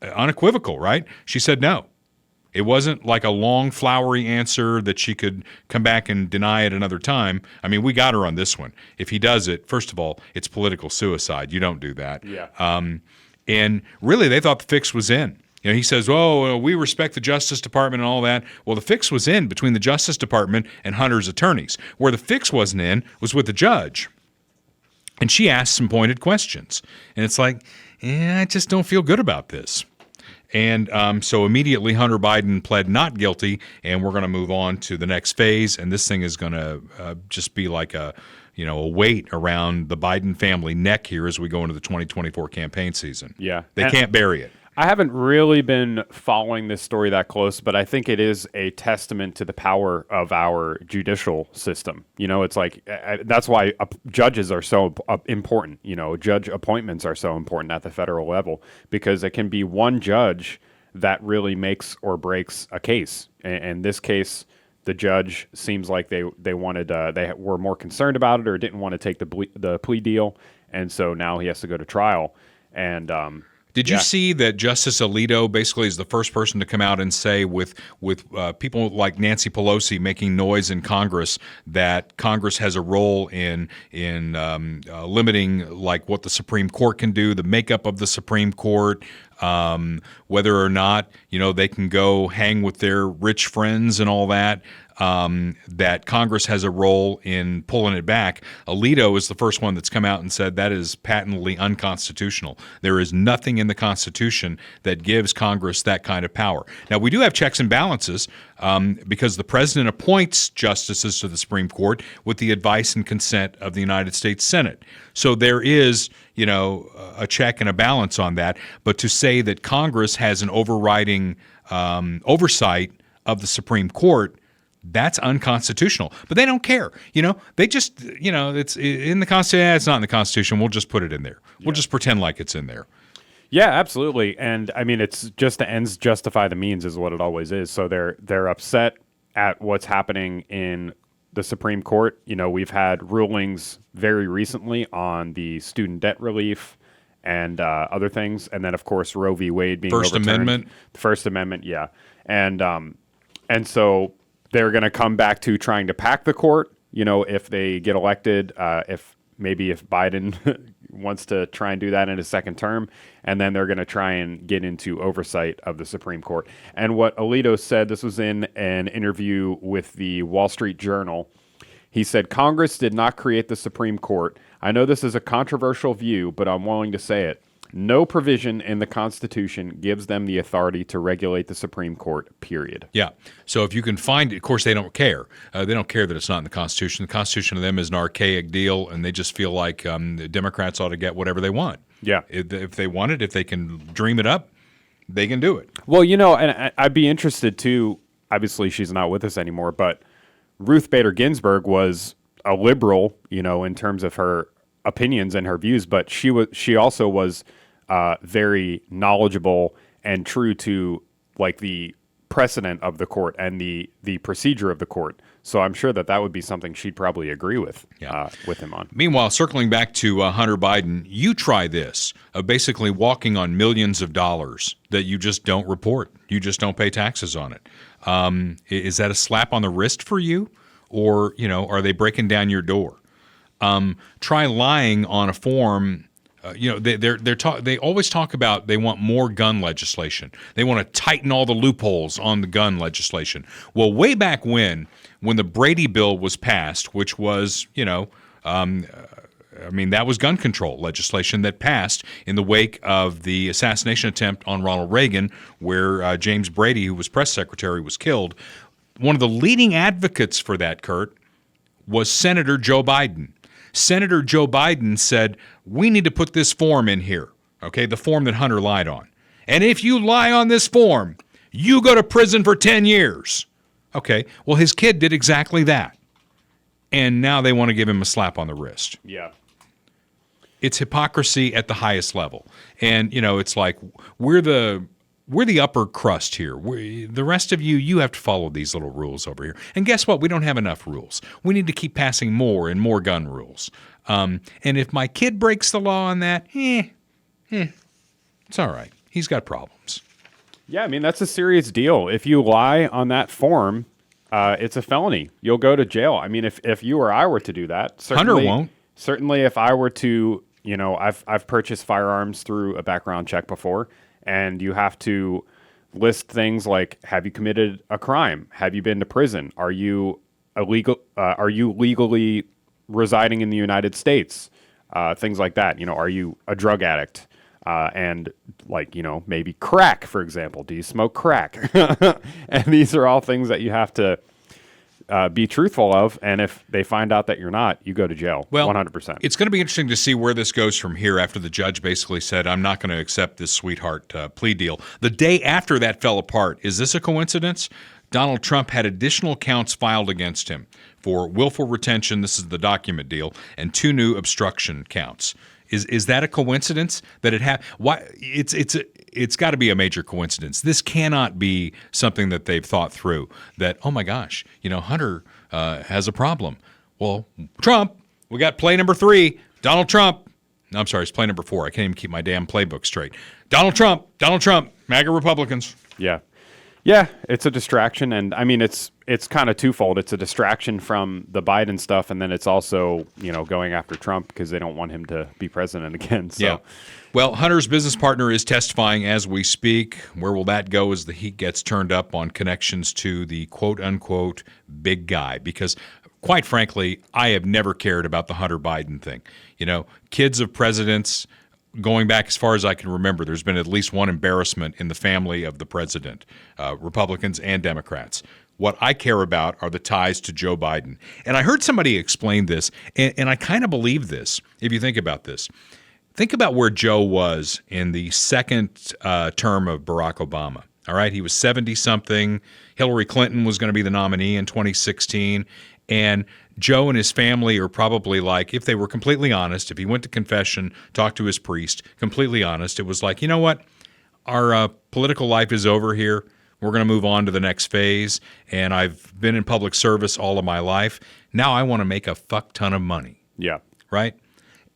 unequivocal, right? She said no. It wasn't like a long, flowery answer that she could come back and deny at another time. I mean, we got her on this one. If he does it, first of all, it's political suicide. You don't do that. Yeah. And really, they thought the fix was in. You know, he says, "Oh, we respect the Justice Department and all that." Well, the fix was in between the Justice Department and Hunter's attorneys. Where the fix wasn't in was with the judge. And she asked some pointed questions. And it's like, I just don't feel good about this. And so immediately Hunter Biden pled not guilty, and we're going to move on to the next phase. And this thing is going to just be like a weight around the Biden family neck here as we go into the 2024 campaign season. Yeah. They can't bury it. I haven't really been following this story that close, but I think it is a testament to the power of our judicial system. You know, it's like that's why judges are so important. You know, judge appointments are so important at the federal level because it can be one judge that really makes or breaks a case. And in this case, the judge seems like they wanted they were more concerned about it or didn't want to take the plea deal, and so now he has to go to trial. And did you see that Justice Alito basically is the first person to come out and say, with people like Nancy Pelosi making noise in Congress, that Congress has a role in limiting like what the Supreme Court can do, the makeup of the Supreme Court, whether or not they can go hang with their rich friends and all that. That Congress has a role in pulling it back. Alito is the first one that's come out and said that is patently unconstitutional. There is nothing in the Constitution that gives Congress that kind of power. Now, we do have checks and balances because the president appoints justices to the Supreme Court with the advice and consent of the United States Senate. So there is, a check and a balance on that. But to say that Congress has an overriding oversight of the Supreme Court, that's unconstitutional. But they don't care. They just, it's in the Constitution. It's not in the Constitution. We'll just put it in there. We'll just pretend like it's in there. Yeah, absolutely. And I mean, it's just the ends justify the means is what it always is. So they're upset at what's happening in the Supreme Court. We've had rulings very recently on the student debt relief and other things. And then, of course, Roe v. Wade being First overturned. Amendment. The First Amendment, yeah. And so they're going to come back to trying to pack the court, if they get elected, if Biden wants to try and do that in his second term, and then they're going to try and get into oversight of the Supreme Court. And what Alito said, this was in an interview with the Wall Street Journal. He said, "Congress did not create the Supreme Court. I know this is a controversial view, but I'm willing to say it. No provision in the Constitution gives them the authority to regulate the Supreme Court, period." Yeah. So if you can find it, of course, they don't care. They don't care that it's not in the Constitution. The Constitution to them is an archaic deal, and they just feel like the Democrats ought to get whatever they want. Yeah. If they want it, if they can dream it up, they can do it. Well, and I'd be interested too. Obviously, she's not with us anymore, but Ruth Bader Ginsburg was a liberal, in terms of her opinions and her views, but she also was very knowledgeable and true to like the precedent of the court and the procedure of the court. So I'm sure that would be something she'd probably agree with him on. Meanwhile, circling back to Hunter Biden, you try this of basically walking on millions of dollars that you just don't report. You just don't pay taxes on it. Is that a slap on the wrist for you, or are they breaking down your door? Try lying on a form. They always talk about they want more gun legislation. They want to tighten all the loopholes on the gun legislation. Well, way back when the Brady bill was passed, which was, that was gun control legislation that passed in the wake of the assassination attempt on Ronald Reagan, where James Brady, who was press secretary, was killed. One of the leading advocates for that, Kurt, was Senator Joe Biden. Senator Joe Biden said, we need to put this form in here, okay, the form that Hunter lied on. And if you lie on this form, you go to prison for 10 years. Okay, well, his kid did exactly that. And now they want to give him a slap on the wrist. Yeah. It's hypocrisy at the highest level. And, it's like we're the upper crust here. The rest of you have to follow these little rules over here. And guess what? We don't have enough rules. We need to keep passing more and more gun rules. And if my kid breaks the law on that, it's all right. He's got problems. Yeah, I mean, that's a serious deal. If you lie on that form, it's a felony. You'll go to jail. I mean, if you or I were to do that, Hunter won't. Certainly, if I were to, I've purchased firearms through a background check before, and you have to list things like, have you committed a crime? Have you been to prison? Are you illegal? Are you legally residing in the United States? Things like that. Are you a drug addict? And maybe crack, for example. Do you smoke crack? And these are all things that you have to be truthful of. And if they find out that you're not, you go to jail. Well, 100%. It's going to be interesting to see where this goes from here after the judge basically said, I'm not going to accept this sweetheart plea deal. The day after that fell apart, is this a coincidence? Donald Trump had additional counts filed against him for willful retention, this is the document deal, and 2 new obstruction counts. Is that a coincidence that it happened? Why it's got to be a major coincidence. This cannot be something that they've thought through. That, oh my gosh, Hunter has a problem. Well, Trump, we got play number 3. Donald Trump. No, I'm sorry, it's play number 4. I can't even keep my damn playbook straight. Donald Trump, MAGA Republicans. Yeah. Yeah, it's a distraction, and I mean it's kind of twofold. It's a distraction from the Biden stuff, and then it's also going after Trump because they don't want him to be president again. So. Yeah. Well, Hunter's business partner is testifying as we speak. Where will that go as the heat gets turned up on connections to the quote unquote big guy? Because quite frankly, I have never cared about the Hunter Biden thing. Kids of presidents. Going back as far as I can remember, there's been at least one embarrassment in the family of the president, Republicans and Democrats. What I care about are the ties to Joe Biden. And I heard somebody explain this, and I kind of believe this, if you think about this. Think about where Joe was in the second term of Barack Obama. All right, he was 70-something. Hillary Clinton was going to be the nominee in 2016. And Joe and his family are probably like, if they were completely honest, if he went to confession, talked to his priest, completely honest, it was like, you know what? Our political life is over here. We're going to move on to the next phase. And I've been in public service all of my life. Now I want to make a fuck ton of money. Yeah. Right?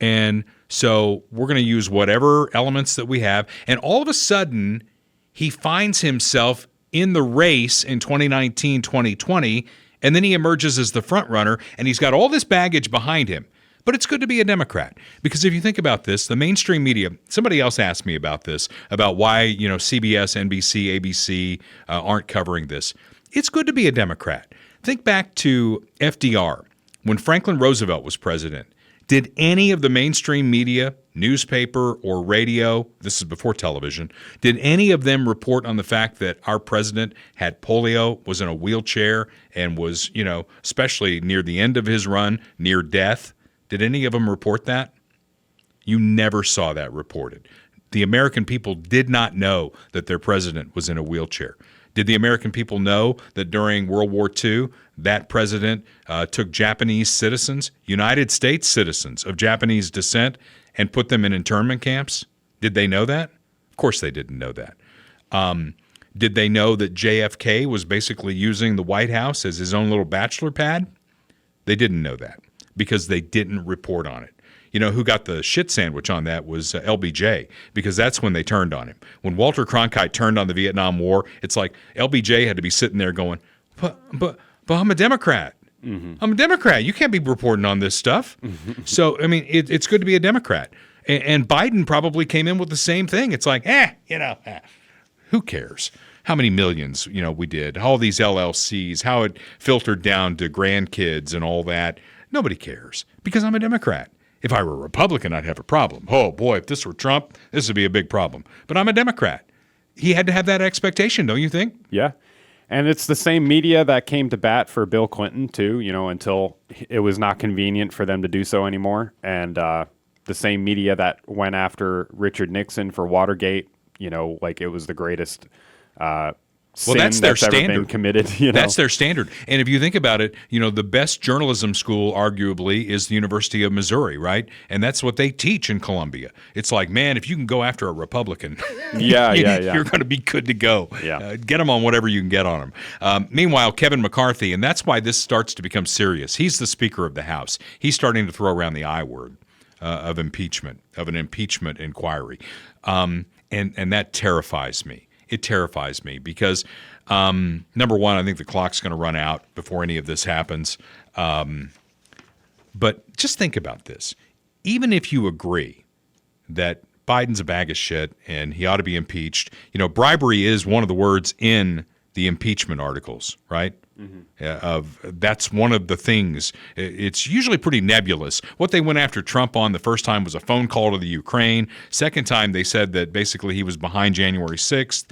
And so we're going to use whatever elements that we have. And all of a sudden, he finds himself in the race in 2019, 2020, and then he emerges as the front runner, and he's got all this baggage behind him. But it's good to be a Democrat, because if you think about this, the mainstream media, somebody else asked me about this, about why CBS, NBC, ABC aren't covering this. It's good to be a Democrat. Think back to FDR, when Franklin Roosevelt was president. Did any of the mainstream media, newspaper or radio, this is before television, did any of them report on the fact that our president had polio, was in a wheelchair, and was, especially near the end of his run, near death? Did any of them report that? You never saw that reported. The American people did not know that their president was in a wheelchair. Did the American people know that during World War II, that president took Japanese citizens, United States citizens of Japanese descent, and put them in internment camps? Did they know that? Of course they didn't know that. Did they know that JFK was basically using the White House as his own little bachelor pad? They didn't know that because they didn't report on it. Who got the shit sandwich on that was LBJ, because that's when they turned on him. When Walter Cronkite turned on the Vietnam War, it's like LBJ had to be sitting there going, but I'm a Democrat. Mm-hmm. I'm a Democrat. You can't be reporting on this stuff. Mm-hmm. So, I mean, it's good to be a Democrat. And Biden probably came in with the same thing. It's like, who cares? How many millions, we did, all these LLCs, how it filtered down to grandkids and all that. Nobody cares because I'm a Democrat. If I were a Republican, I'd have a problem. Oh, boy, if this were Trump, this would be a big problem. But I'm a Democrat. He had to have that expectation, don't you think? Yeah. And it's the same media that came to bat for Bill Clinton, too, until it was not convenient for them to do so anymore. And the same media that went after Richard Nixon for Watergate, like it was the greatest sin that's their ever standard. Been committed. That's their standard. And if you think about it, the best journalism school, arguably, is the University of Missouri, right? And that's what they teach in Columbia. It's like, man, if you can go after a Republican, you're going to be good to go. Yeah. Get them on whatever you can get on them. Meanwhile, Kevin McCarthy, and that's why this starts to become serious. He's the Speaker of the House. He's starting to throw around the I word of impeachment, of an impeachment inquiry. And that terrifies me. it terrifies me because, number one, I think the clock's going to run out before any of this happens. But just think about this. Even if you agree that Biden's a bag of shit and he ought to be impeached, bribery is one of the words in the impeachment articles, right? That's one of the things. It's usually pretty nebulous. What they went after Trump on the first time was a phone call to the Ukraine. Second time, they said that basically he was behind January 6th.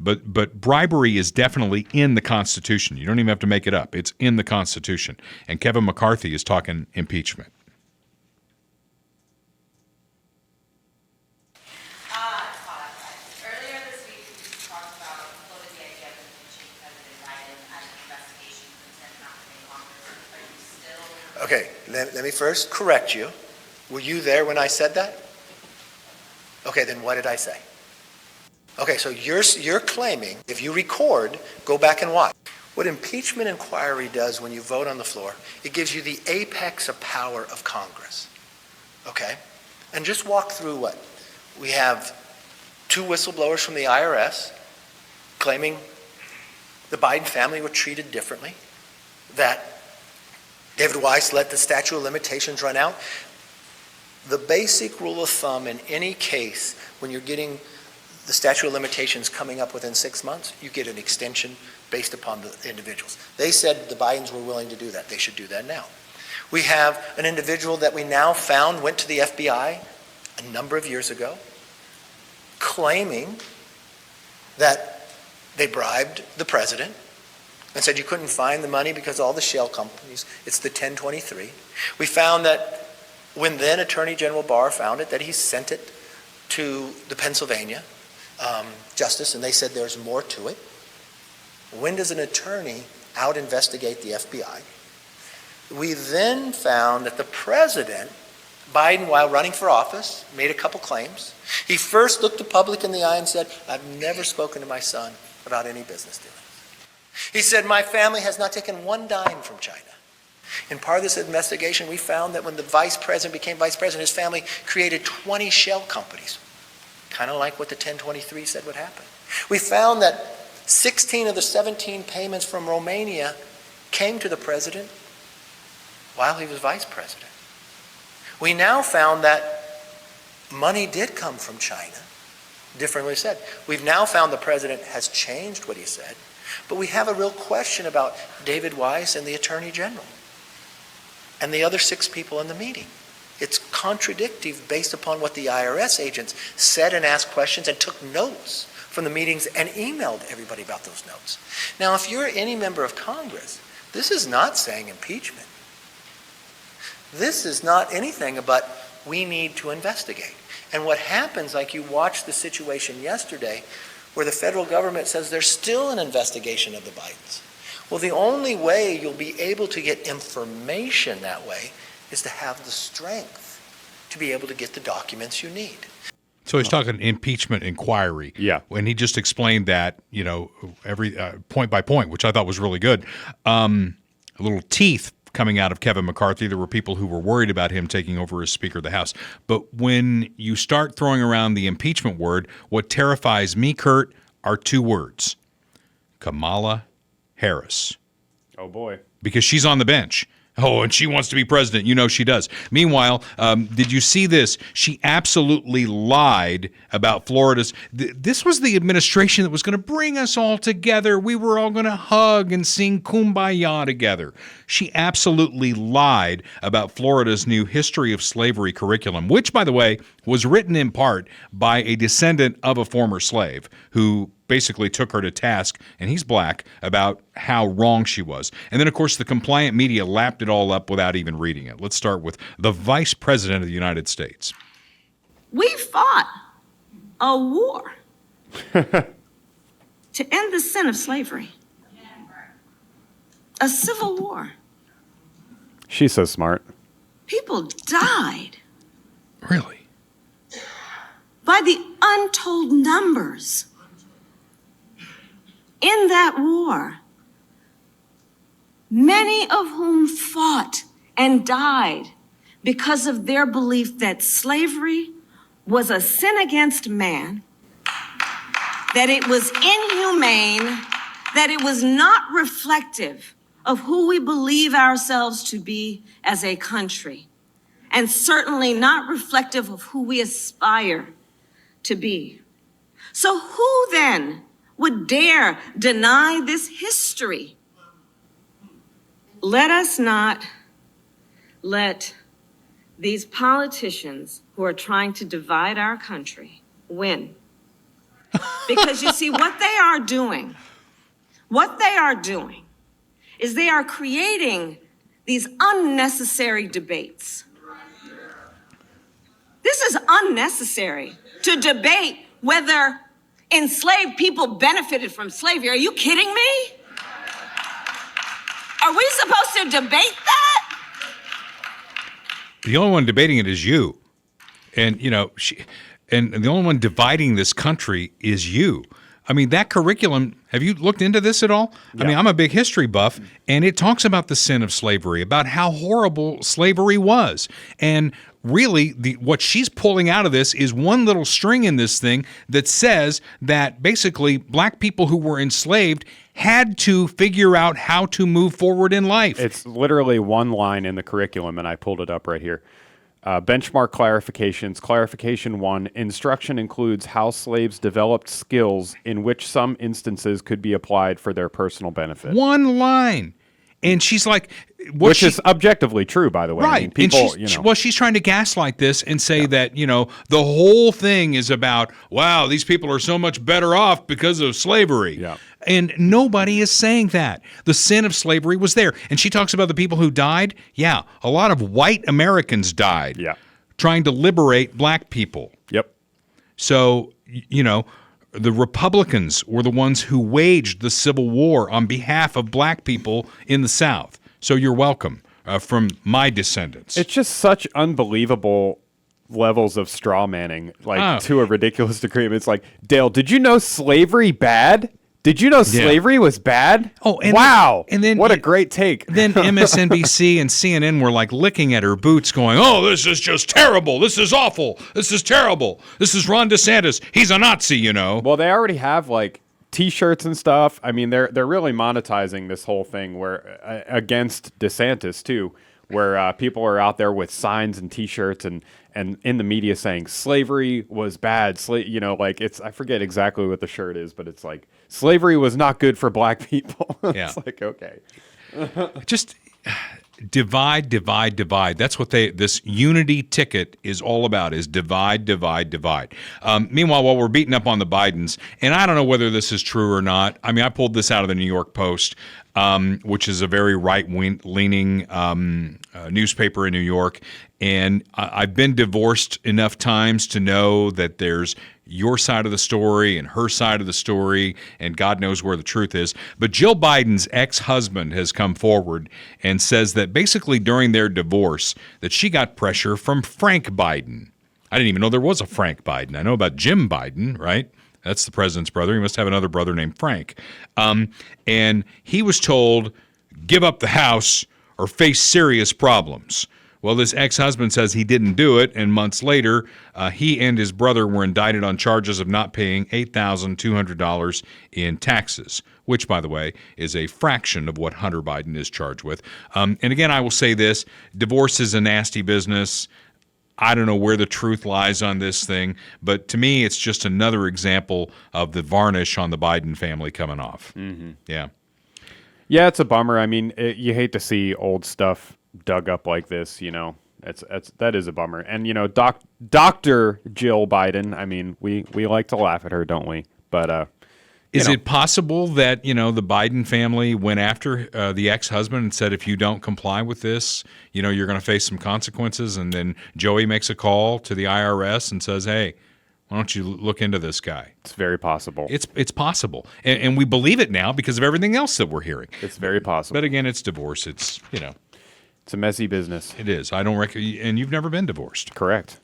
But bribery is definitely in the Constitution. You don't even have to make it up. It's in the Constitution. And Kevin McCarthy is talking impeachment. Earlier this week, we talked about floated the idea of impeaching President Biden as an investigation into happening Congress. Are you still... Okay, let me first correct you. Were you there when I said that? Okay, then what did I say? Okay, so you're claiming, if you record, go back and watch. What impeachment inquiry does when you vote on the floor, it gives you the apex of power of Congress. Okay? And just walk through what? We have 2 whistleblowers from the IRS claiming the Biden family were treated differently, that David Weiss let the statute of limitations run out. The basic rule of thumb in any case, when you're getting the statute of limitations coming up within 6 months, you get an extension based upon the individuals. They said the Bidens were willing to do that. They should do that now. We have an individual that we now found went to the FBI a number of years ago, claiming that they bribed the president and said you couldn't find the money because all the shell companies, it's the 1023. We found that when then Attorney General Barr found it, that he sent it to the Pennsylvania justice, and they said there's more to it. When does an attorney out-investigate the FBI? We then found that the president, Biden, while running for office, made a couple claims. He first looked the public in the eye and said, I've never spoken to my son about any business dealings. He said, my family has not taken one dime from China. In part of this investigation, we found that when the vice president became vice president, his family created 20 shell companies, kind of like what the 1023 said would happen. We found that 16 of the 17 payments from Romania came to the president while he was vice president. We now found that money did come from China, differently said. We've now found the president has changed what he said, but we have a real question about David Weiss and the Attorney General and the other 6 people in the meeting. It's contradictory based upon what the IRS agents said and asked questions and took notes from the meetings and emailed everybody about those notes. Now, if you're any member of Congress, this is not saying impeachment. This is not anything but we need to investigate. And what happens, like you watched the situation yesterday, where the federal government says there's still an investigation of the Bidens. Well, the only way you'll be able to get information that way is to have the strength to be able to get the documents you need. So he's talking impeachment inquiry. Yeah. When he just explained that, every point by point, which I thought was really good. A little teeth coming out of Kevin McCarthy. There were people who were worried about him taking over as Speaker of the House. But when you start throwing around the impeachment word, what terrifies me, Kurt, are 2 words. Kamala Harris. Oh, boy. Because she's on the bench. Oh, and she wants to be president. You know she does. Meanwhile, did you see this? She absolutely lied about Florida's. This was the administration that was going to bring us all together. We were all going to hug and sing Kumbaya together. She absolutely lied about Florida's new history of slavery curriculum, which, by the way, was written in part by a descendant of a former slave who basically took her to task, and he's black, about how wrong she was. And then, of course, the compliant media lapped it all up without even reading it. Let's start with the Vice President of the United States. We fought a war to end the sin of slavery. A civil war. She's so smart. People died. Really? By the untold numbers. In that war, many of whom fought and died because of their belief that slavery was a sin against man that it was inhumane, that it was not reflective of who we believe ourselves to be as a country, and certainly not reflective of who we aspire to be. So who then would dare deny this history? Let us not let these politicians who are trying to divide our country win. Because you see, what they are doing is they are creating these unnecessary debates. This is unnecessary to debate whether enslaved people benefited from slavery. Are you kidding me? Are we supposed to debate that? The only one debating it is you. And, and the only one dividing this country is you. I mean, that curriculum, have you looked into this at all? Yeah. I mean, I'm a big history buff, and it talks about the sin of slavery, about how horrible slavery was. And really, what she's pulling out of this is one little string in this thing that says that basically black people who were enslaved had to figure out how to move forward in life. It's literally one line in the curriculum, and I pulled it up right here. Benchmark clarifications. Clarification 1, instruction includes how slaves developed skills in which some instances could be applied for their personal benefit. One line. And she's like... Which is objectively true, by the way. Right. I mean, people, and she's trying to gaslight this and say that, the whole thing is about, wow, these people are so much better off because of slavery. Yeah. And nobody is saying that. The sin of slavery was there. And she talks about the people who died. Yeah, a lot of white Americans died trying to liberate black people. Yep. So, the Republicans were the ones who waged the Civil War on behalf of black people in the South. So you're welcome from my descendants. It's just such unbelievable levels of straw manning, to a ridiculous degree. It's like, Dale, did you know slavery bad? Did you know slavery was bad? Oh, and wow! Then what a great take. Then MSNBC and CNN were like licking at her boots, going, "Oh, this is just terrible. This is awful. This is terrible. This is Ron DeSantis. He's a Nazi, Well, they already have T-shirts and stuff. I mean, they're really monetizing this whole thing where against DeSantis too, where people are out there with signs and T-shirts and in the media saying slavery was bad. I forget exactly what the shirt is, but it's like slavery was not good for black people. Yeah. It's like, okay, just divide, divide, divide. That's what this unity ticket is all about, is divide, divide, divide. Meanwhile, while we're beating up on the Bidens, and I don't know whether this is true or not. I mean, I pulled this out of the New York Post, which is a very right-leaning newspaper in New York. And I've been divorced enough times to know that there's your side of the story and her side of the story, and God knows where the truth is. But Jill Biden's ex-husband has come forward and says that basically during their divorce that she got pressure from Frank Biden. I didn't even know there was a Frank Biden. I know about Jim Biden, right? That's the president's brother. He must have another brother named Frank. And he was told, give up the house or face serious problems. Well, this ex-husband says he didn't do it, and months later, he and his brother were indicted on charges of not paying $8,200 in taxes, which, by the way, is a fraction of what Hunter Biden is charged with. And again, I will say this, divorce is a nasty business. I don't know where the truth lies on this thing, but to me, it's just another example of the varnish on the Biden family coming off. Mm-hmm. Yeah. Yeah, it's a bummer. I mean, you hate to see old stuff dug up like this, that is a bummer. And Dr. Jill Biden, I mean, we like to laugh at her, don't we? But is it possible that the Biden family went after the ex-husband and said, if you don't comply with this, you're going to face some consequences, and then Joey makes a call to the IRS and says, hey, why don't you look into this guy? It's very possible. It's possible, and we believe it now because of everything else that we're hearing. It's very possible. But again, it's divorce. It's It's a messy business. It is. I don't and you've never been divorced. Correct.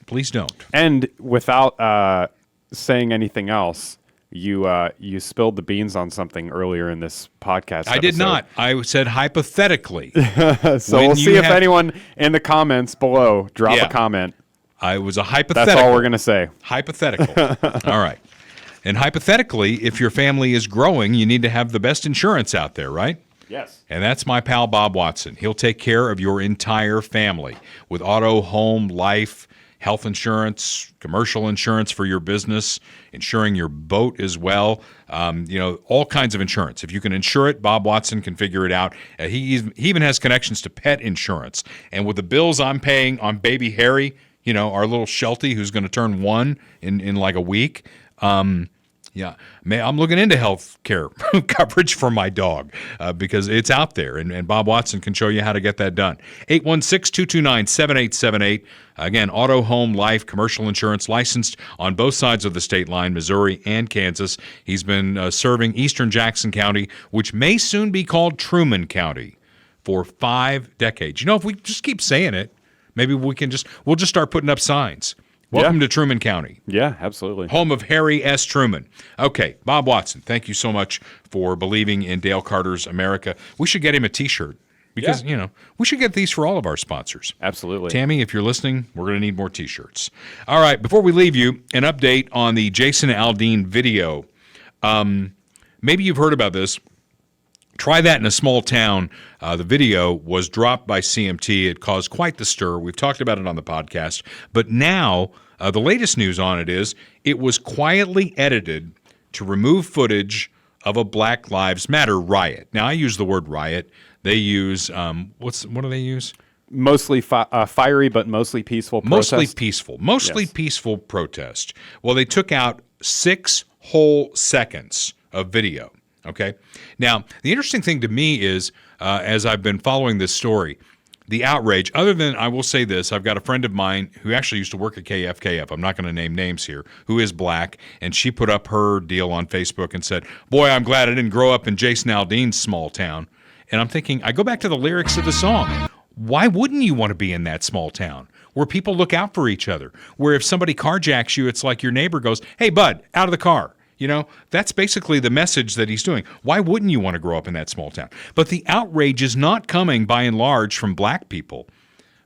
Please don't. And without saying anything else, you spilled the beans on something earlier in this podcast. I did not. I said hypothetically. So we'll see if anyone in the comments below drop a comment. I was a hypothetical. That's all we're going to say. Hypothetical. All right. And hypothetically, if your family is growing, you need to have the best insurance out there, right? Yes. And that's my pal Bob Watson. He'll take care of your entire family with auto, home, life, health insurance, commercial insurance for your business, insuring your boat as well. All kinds of insurance. If you can insure it, Bob Watson can figure it out. He even has connections to pet insurance. And with the bills I'm paying on baby Harry, our little Sheltie who's going to turn 1 in like a week, yeah, I'm looking into health care coverage for my dog because it's out there, and Bob Watson can show you how to get that done. 816-229-7878. Again, auto, home, life, commercial insurance, licensed on both sides of the state line, Missouri and Kansas. He's been serving eastern Jackson County, which may soon be called Truman County, for 5 decades. If we just keep saying it, maybe we'll just start putting up signs. Welcome to Truman County. Yeah, absolutely. Home of Harry S. Truman. Okay, Bob Watson, thank you so much for believing in Dale Carter's America. We should get him a T-shirt because, we should get these for all of our sponsors. Absolutely. Tammy, if you're listening, we're going to need more T-shirts. All right, before we leave you, an update on the Jason Aldean video. Maybe you've heard about this. Try that in a small town. The video was dropped by CMT. It caused quite the stir. We've talked about it on the podcast. But now, the latest news on it is it was quietly edited to remove footage of a Black Lives Matter riot. Now, I use the word riot. They use, what do they use? Mostly fiery, but mostly peaceful protest. Mostly peaceful protest. Well, they took out 6 whole seconds of video. Okay. Now, the interesting thing to me is, as I've been following this story, the outrage, other than, I will say this, I've got a friend of mine who actually used to work at KFKF, I'm not going to name names here, who is black, and she put up her deal on Facebook and said, boy, I'm glad I didn't grow up in Jason Aldean's small town. And I'm thinking, I go back to the lyrics of the song. Why wouldn't you want to be in that small town where people look out for each other, where if somebody carjacks you, it's like your neighbor goes, hey, bud, out of the car. That's basically the message that he's doing. Why wouldn't you want to grow up in that small town? But the outrage is not coming, by and large, from black people.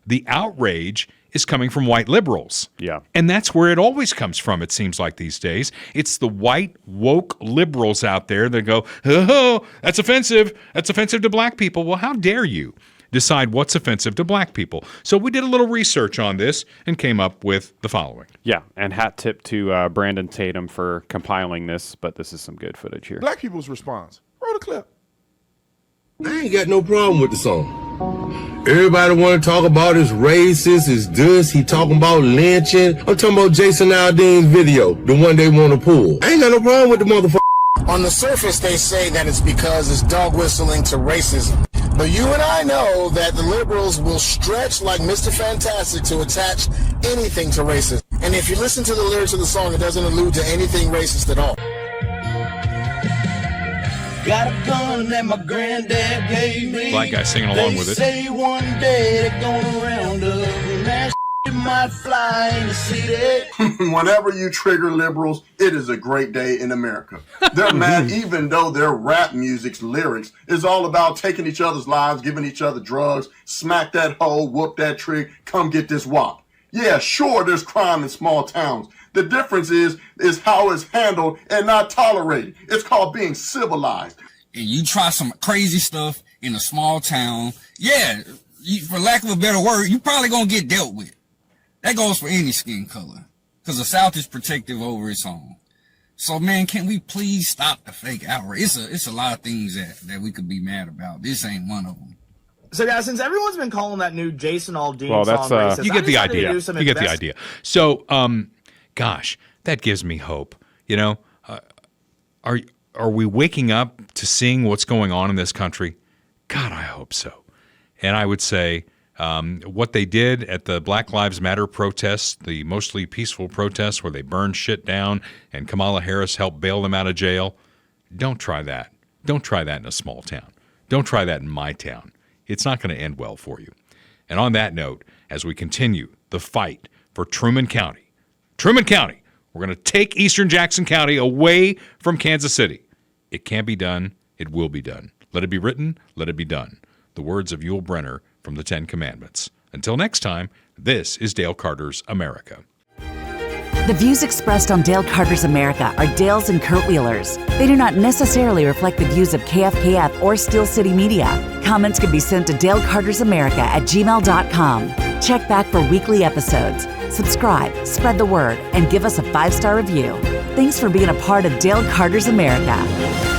The outrage is coming from white liberals. Yeah. And that's where it always comes from, it seems like these days. It's the white, woke liberals out there that go, oh, that's offensive. That's offensive to black people. Well, how dare you decide what's offensive to black people? So we did a little research on this and came up with the following. Yeah, and hat tip to Brandon Tatum for compiling this, but this is some good footage here. Black people's response. Roll the clip. I ain't got no problem with the song. Everybody want to talk about is racist, is this, he talking about lynching. I'm talking about Jason Aldean's video, the one they want to pull. I ain't got no problem with the motherfucker. On the surface, they say that it's because it's dog whistling to racism. But you and I know that the liberals will stretch like Mr. Fantastic to attach anything to racism. And if you listen to the lyrics of the song, it doesn't allude to anything racist at all. Got a gun that my granddad gave me. Black guy singing along with it. They say one day they're gonna round up and that might fly in the city. Whenever you trigger liberals, it is a great day in America. They're mad even though their rap music's lyrics is all about taking each other's lives, giving each other drugs, smack that hoe, whoop that trick, come get this wop. Yeah, sure, there's crime in small towns. The difference is how it's handled and not tolerated. It's called being civilized. And you try some crazy stuff in a small town, yeah, for lack of a better word, you probably gonna get dealt with. That goes for any skin color, because the South is protective over its own. So, man, can we please stop the fake outrage? It's a lot of things that we could be mad about. This ain't one of them. So, guys, since everyone's been calling that new Jason Aldean song racist, you get the idea. You get the idea. So, gosh, that gives me hope. Are we waking up to seeing what's going on in this country? God, I hope so. And I would say, what they did at the Black Lives Matter protests, the mostly peaceful protests where they burned shit down and Kamala Harris helped bail them out of jail, don't try that. Don't try that in a small town. Don't try that in my town. It's not going to end well for you. And on that note, as we continue the fight for Truman County, we're going to take eastern Jackson County away from Kansas City. It can be done. It will be done. Let it be written. Let it be done. The words of Yul Brynner from the Ten Commandments. Until next time, this is Dale Carter's America. The views expressed on Dale Carter's America are Dale's and Kurt Wheeler's. They do not necessarily reflect the views of KFKF or Steel City Media. Comments can be sent to dalecartersamerica@gmail.com. Check back for weekly episodes. Subscribe, spread the word, and give us a 5-star review. Thanks for being a part of Dale Carter's America.